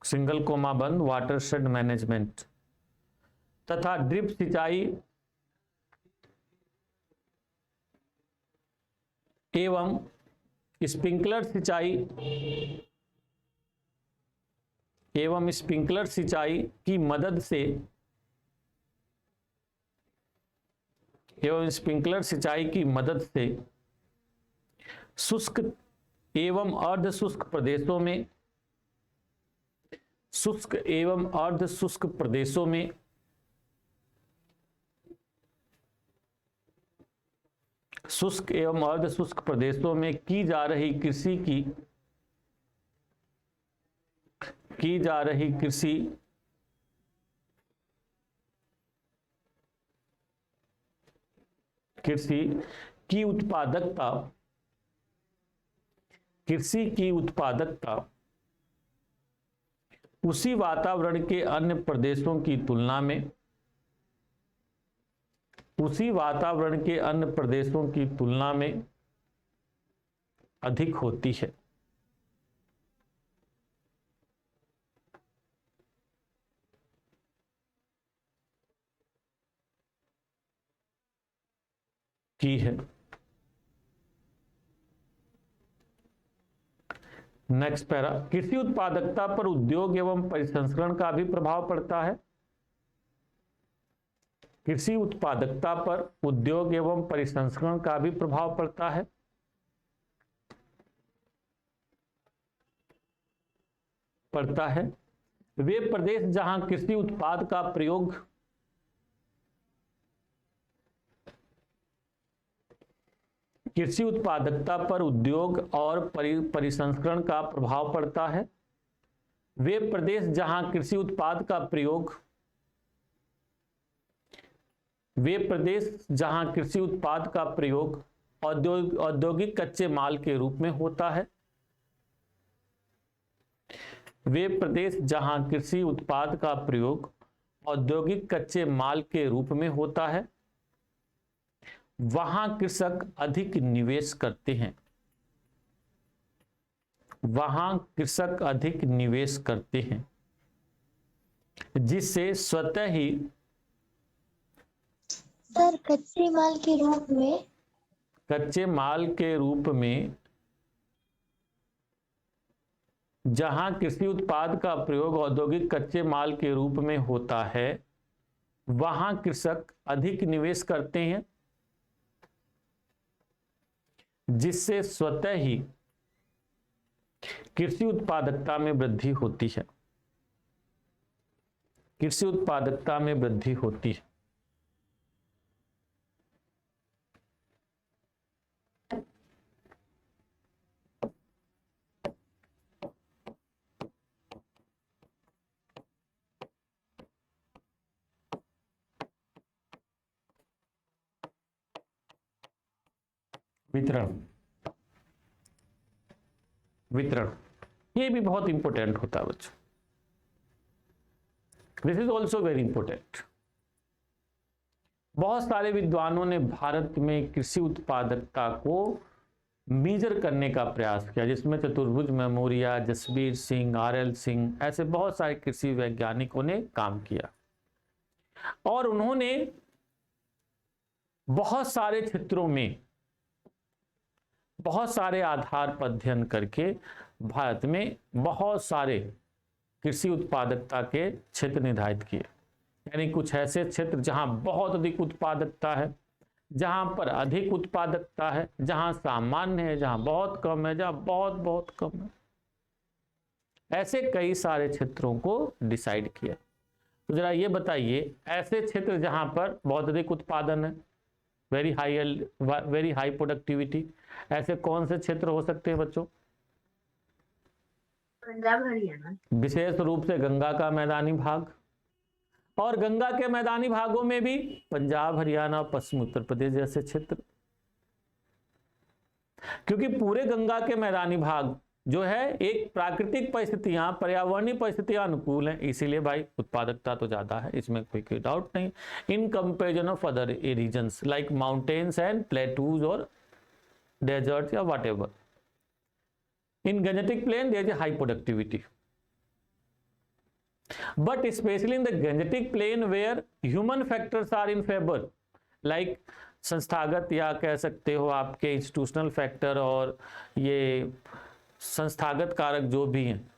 सिंगल कोमा बंद वाटरशेड मैनेजमेंट तथा ड्रिप सिंचाई एवं स्प्रिंकलर सिंचाई की मदद से शुष्क एवं अर्ध शुष्क प्रदेशों में की जा रही कृषि की उत्पादकता उसी वातावरण के अन्य प्रदेशों की तुलना में अधिक होती है। Next para. कृषि उत्पादकता पर उद्योग एवं परिसंस्करण का भी प्रभाव पड़ता है। कृषि उत्पादकता पर उद्योग एवं परिसंस्करण का भी प्रभाव पड़ता है। वे प्रदेश जहां कृषि उत्पाद का प्रयोग कृषि उत्पादकता पर उद्योग और परिसंस्करण का प्रभाव पड़ता है। वे प्रदेश जहां कृषि उत्पाद का प्रयोग औद्योगिक कच्चे माल के रूप में होता है। वे प्रदेश जहां कृषि उत्पाद का प्रयोग औद्योगिक कच्चे माल के रूप में होता है, वहां कृषक अधिक निवेश करते हैं। वहां कृषक अधिक निवेश करते हैं, जिससे स्वतः ही सर कच्चे माल के रूप में कच्चे माल के रूप में जहां कृषि उत्पाद का प्रयोग औद्योगिक कच्चे माल के रूप में होता है, वहां कृषक अधिक निवेश करते हैं, जिससे स्वतः ही कृषि उत्पादकता में वृद्धि होती है। कृषि उत्पादकता में वृद्धि होती है। वितरण वितरण ये भी बहुत इंपॉर्टेंट होता है बच्चों। This is also very important. बहुत सारे विद्वानों ने भारत में कृषि उत्पादकता को मेजर करने का प्रयास किया, जिसमें चतुर्भुज मेमोरिया, जसबीर सिंह, RL सिंह, ऐसे बहुत सारे कृषि वैज्ञानिकों ने काम किया और उन्होंने बहुत सारे क्षेत्रों में बहुत सारे आधार पर अध्ययन करके भारत में बहुत सारे कृषि उत्पादकता के क्षेत्र निर्धारित किए। यानी कुछ ऐसे क्षेत्र जहां बहुत अधिक उत्पादकता है, जहां पर अधिक उत्पादकता है, जहां सामान्य है, जहां बहुत कम है, जहां बहुत बहुत कम है, ऐसे कई सारे क्षेत्रों को डिसाइड किया। तो जरा ये बताइए, ऐसे क्षेत्र जहां पर बहुत अधिक उत्पादन है, वेरी हाई प्रोडक्टिविटी, ऐसे कौन से क्षेत्र हो सकते हैं बच्चों? पंजाब हरियाणा। विशेष रूप से गंगा का मैदानी भाग, और गंगा के मैदानी भागों में भी पंजाब, हरियाणा, पश्चिम उत्तर प्रदेश जैसे क्षेत्र, क्योंकि पूरे गंगा के मैदानी भाग जो है एक प्राकृतिक परिस्थितियां, पर्यावरणीय परिस्थितियां अनुकूल हैं, इसीलिए भाई उत्पादकता तो ज्यादा है, इसमें कोई डाउट नहीं। In comparison of other regions like mountains and plateaus और डेजर्ट या whatever, in Gangetic plain there is high productivity, but especially in the Gangetic plain where human factors are in favor, like संस्थागत या कह सकते हो आपके institutional factor और ये संस्थागत कारक जो भी हैं,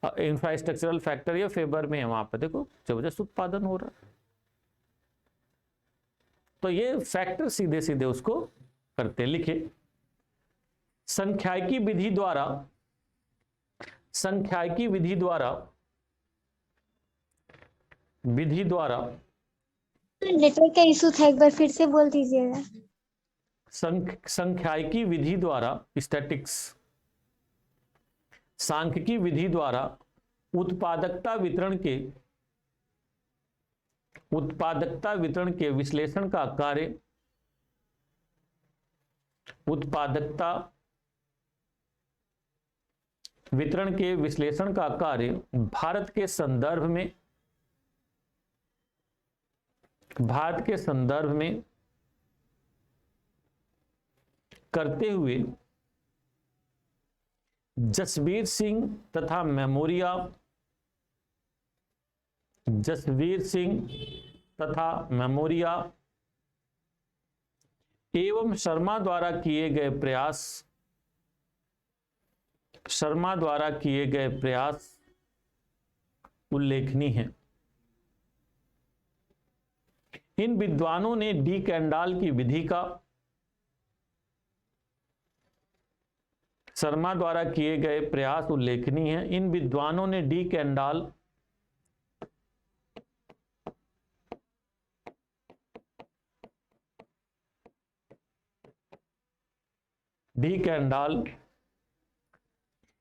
इंफ्रास्ट्रक्चरल फैक्टर ये फेवर में है, वहां पर देखो जबरदस्त उत्पादन हो रहा है। तो ये फैक्टर सीधे सीधे उसको करते। लिखे, संख्यायिकी विधि द्वारा नेटवर्क का इशू था, एक बार फिर से बोल दीजिएगा। संख्यायिकी विधि द्वारा, स्टैटिक्स, सांख्यिकी विधि द्वारा उत्पादकता वितरण के विश्लेषण का कार्य, उत्पादकता वितरण के विश्लेषण का कार्य भारत के संदर्भ में करते हुए जसबीर सिंह तथा मेमोरिया एवं शर्मा द्वारा किए गए प्रयास उल्लेखनीय हैं। इन विद्वानों ने डी कैंडाल की विधि का, शर्मा द्वारा किए गए प्रयास उल्लेखनीय हैं। इन विद्वानों ने डी कैंडाल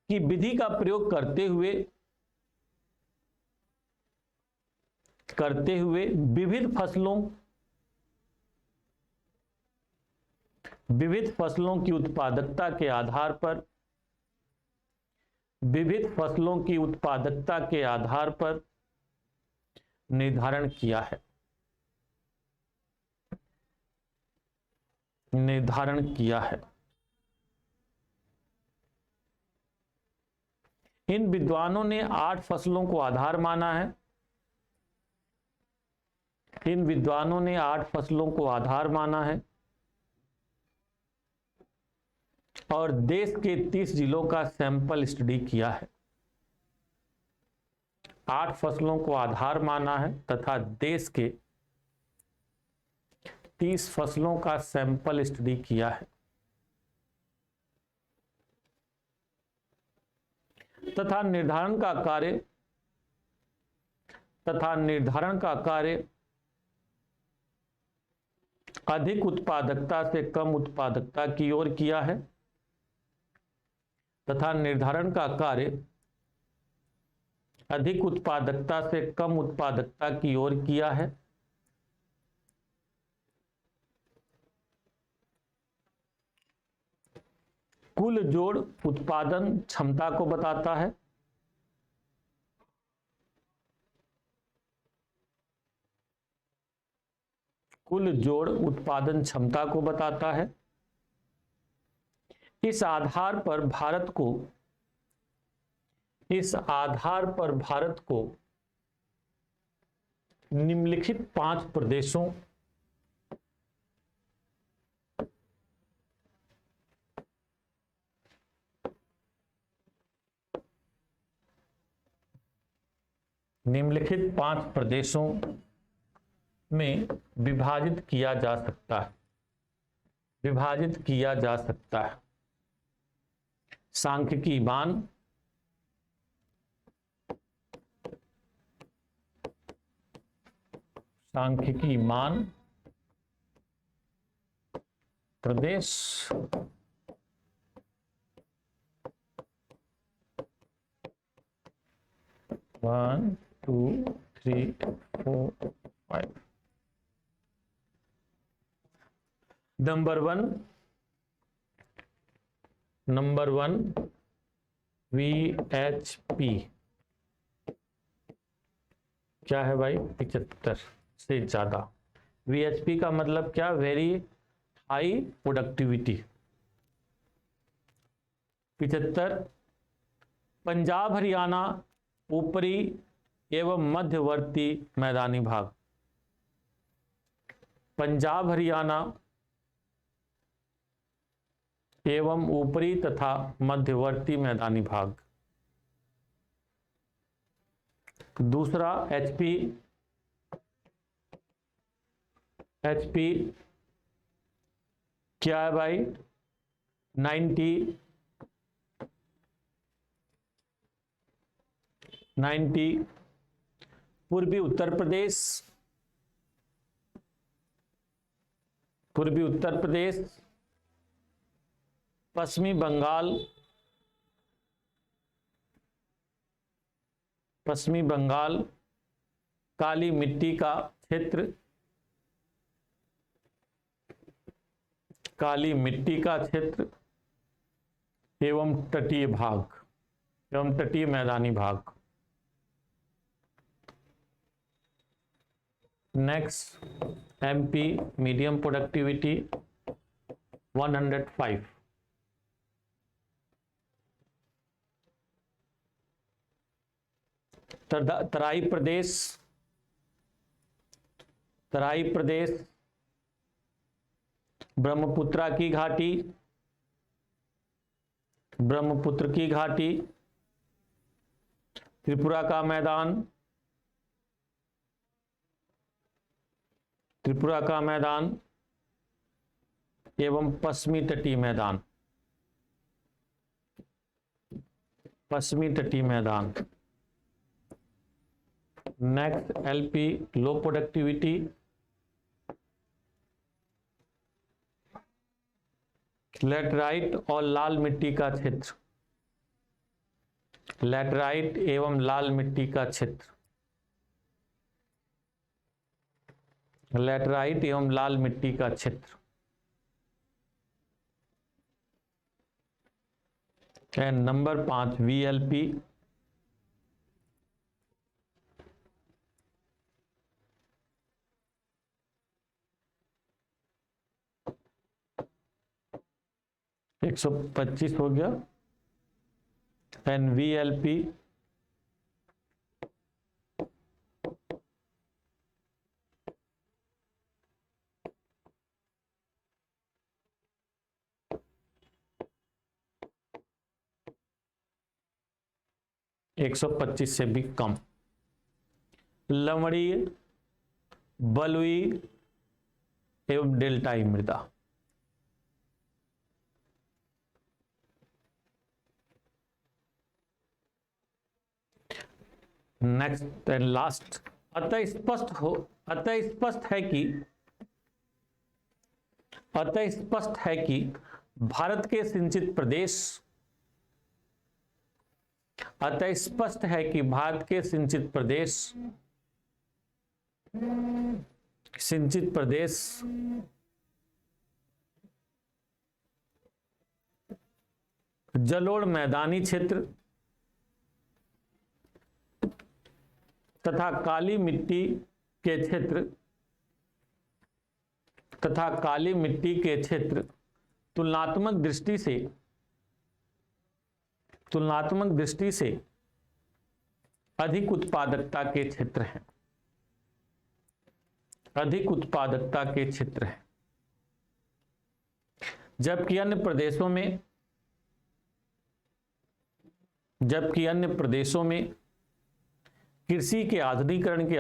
की विधि का प्रयोग करते हुए विविध फसलों की उत्पादकता के आधार पर निर्धारण किया है। इन विद्वानों ने 8 फसलों को आधार माना है। इन विद्वानों ने 8 फसलों को आधार माना है और देश के 30 जिलों का सैंपल स्टडी किया है। 8 फसलों को आधार माना है तथा देश के 30 फसलों का सैंपल स्टडी किया है तथा निर्धारण का कार्य अधिक उत्पादकता से कम उत्पादकता की ओर किया है तथा निर्धारण का कार्य अधिक उत्पादकता से कम उत्पादकता की ओर किया है। कुल जोड़ उत्पादन क्षमता को बताता है। कुल जोड़ उत्पादन क्षमता को बताता है। इस आधार पर भारत को निम्नलिखित 5 प्रदेशों में विभाजित किया जा सकता है। सांख्यिकी मान, प्रदेश, 1 2 3 4 5। नंबर वन VHP क्या है भाई? 75 से ज्यादा। VHP का मतलब क्या? Very high productivity. 75। Punjab Haryana ऊपरी एवं मध्यवर्ती मैदानी भाग। पंजाब हरियाणा एवं ऊपरी तथा मध्यवर्ती मैदानी भाग। दूसरा HP क्या है भाई? 90। पूर्वी उत्तर प्रदेश, पश्चिमी बंगाल, काली मिट्टी का क्षेत्र एवं तटीय मैदानी भाग। Next MP medium productivity 105। तराई प्रदेश, ब्रह्मपुत्र की घाटी, त्रिपुरा का मैदान एवं पश्चिमी तटीय मैदान। नेक्स्ट LP लो प्रोडक्टिविटी, लैटराइट और लाल मिट्टी का क्षेत्र। लैटराइट एवं लाल मिट्टी का क्षेत्र। लैटराइट एवं लाल मिट्टी का क्षेत्र। एंड नंबर 5 VLP $125 हो गया। NVLP, एक 125 से भी कम। लवणीय, बलुई एवं डेल्टाई मृदा। नेक्स्ट एंड लास्ट, अतः स्पष्ट है कि भारत के सिंचित प्रदेश जलोढ़ मैदानी क्षेत्र तथा काली मिट्टी के क्षेत्र तुलनात्मक दृष्टि से अधिक उत्पादकता के क्षेत्र हैं। जबकि अन्य प्रदेशों में कृषि के आधुनिकीकरण के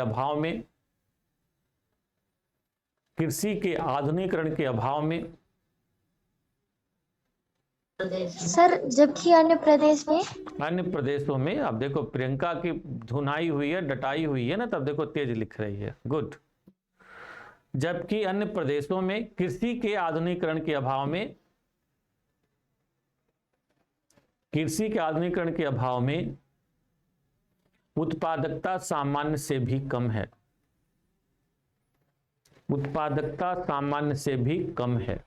अभाव में सर, जबकि अन्य प्रदेशों में, अब देखो प्रियंका की धुनाई हुई है, डटाई हुई है ना, तब देखो तेज लिख रही है, गुड। जबकि अन्य प्रदेशों में कृषि के आधुनिकीकरण के अभाव में उत्पादकता सामान्य से भी कम है।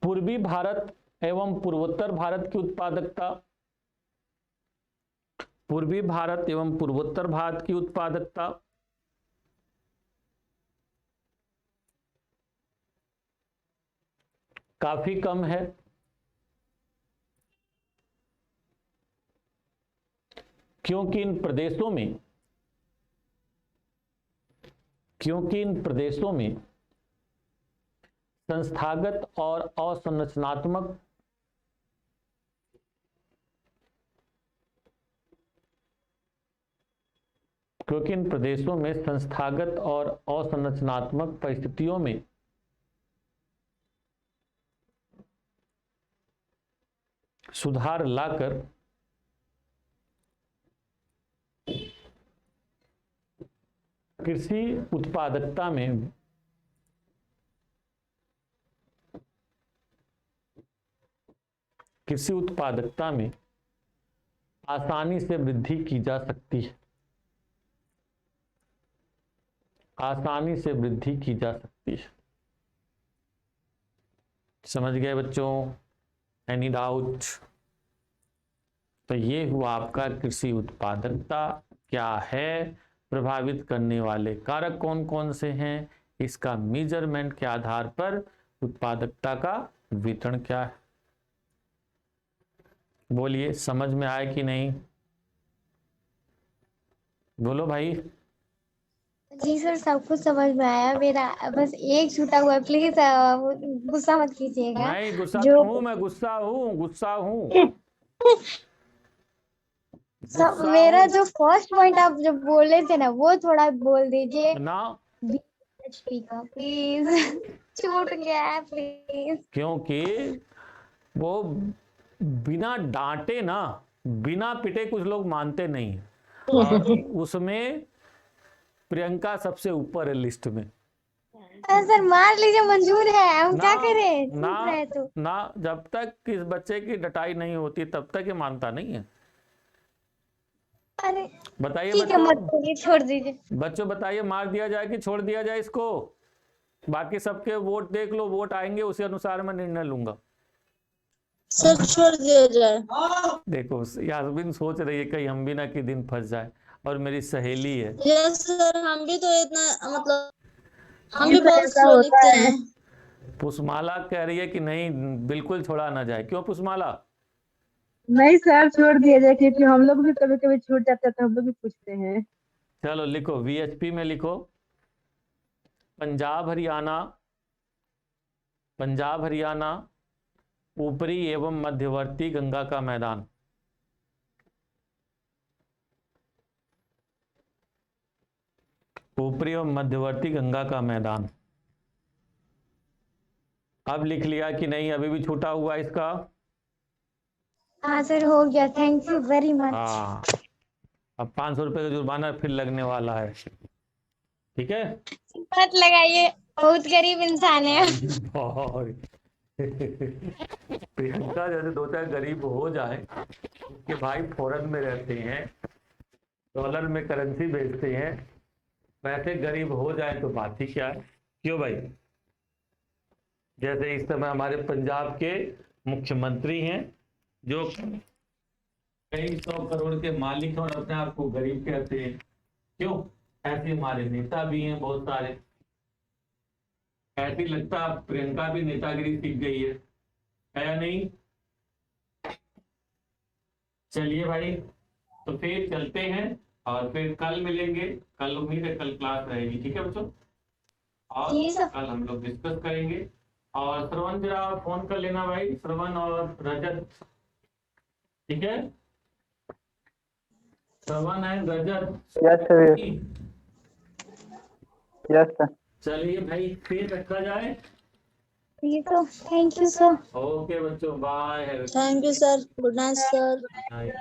पूर्वी भारत एवं पूर्वोत्तर भारत की उत्पादकता काफी कम है, क्योंकि इन प्रदेशों में संस्थागत और असंरचनात्मक परिस्थितियों में सुधार लाकर कृषि उत्पादकता में आसानी से वृद्धि की जा सकती है। समझ गए बच्चों? Any doubt? तो ये हुआ आपका कृषि उत्पादकता क्या है, प्रभावित करने वाले कारक कौन कौन से हैं, इसका मेजरमेंट के आधार पर उत्पादकता का वितरण क्या है। बोलिए, समझ में आया कि नहीं? बोलो भाई। जी सर, सब कुछ समझ में आया। मेरा बस एक छूटा हुआ, प्लीज गुस्सा मत कीजिएगा। नहीं गुस्सा मैं गुस्सा हूँ। मेरा जो फर्स्ट पॉइंट आप जब बोले थे ना, वो थोड़ा बोल दीजिए ना, प्लीज। छूट गया है प्लीज। क्योंकि वो बिना डांटे ना, बिना पिटे कुछ लोग मानते नहीं। उसमें प्रियंका सबसे ऊपर है लिस्ट में। सर मार लीजिए, मंजूर है, हम क्या करें? ना, जब तक इस बच्चे की डटाई नहीं होती तब तक ये मानता नहीं है। अरे बताइए बच्चों, छोड़ दीजिए। बच्चों बताइए, मार दिया जाए कि छोड़ दिया जाए इसको? बाकी सबके वोट देख लो, वोट आएंगे उसी अनुसार मैं निर्णय लूंगा। सर छोड़ दिया जाए। देखो यास्मीन सोच रही है कहीं हम भी ना कि दिन फंस जाए, और मेरी सहेली है। यस सर, हम भी तो इतना मतलब हम भी बहुत स्लो लिखते हैं। पुष्पमाला कह रही है कि नहीं बिल्कुल छोड़ा ना जाए। क्यों पुष्पमाला? नहीं सर, छोड़ दिया जाए, क्योंकि हम लोग भी कभी कभी छूट जाते हैं तो हम लोग भी पूछते हैं। चलो लिखो, VHP में लिखो पंजाब हरियाणा, पंजाब हरियाणा ऊपरी एवं मध्यवर्ती गंगा का मैदान। ऊपरी एवं मध्यवर्ती गंगा का मैदान। अब लिख लिया कि नहीं? अभी भी छूटा हुआ इसका? हाँ सर, हो गया, थैंक यू वेरी मच। हाँ, अब 500 रुपए का जुर्माना फिर लगने वाला है, ठीक है? मत लगाइए, बहुत गरीब इंसान है। प्रियंका जैसे दो चार गरीब हो जाए, कि भाई फॉरेन में रहते हैं, डॉलर में करेंसी भेजते हैं, वैसे गरीब हो जाए तो बात ही क्या है। क्यों भाई? जैसे इस समय हमारे पंजाब के मुख्यमंत्री हैं जो कई 100 करोड़ के मालिक हैं और अपने आप को गरीब कहते हैं। क्यों? ऐसे हमारे नेता भी हैं बहुत सारे। ऐसी लगता प्रियंका भी नेतागिरी सीख गई है या नहीं? चलिए भाई, तो फिर चलते हैं और फिर कल मिलेंगे। कल उम्मीद है कल क्लास रहेगी, ठीक है बच्चों? और जी सर। कल हम लोग डिस्कस करेंगे। और श्रवण जरा फोन कर लेना भाई, श्रवण और रजत, ठीक है? Shravan and Rajat. Yes sir, yes sir. चलिए भाई, फिर रखा जाए। ठीक है, थैंक यू सर। ओके बच्चों, bye. Thank you sir, good night sir. Bye.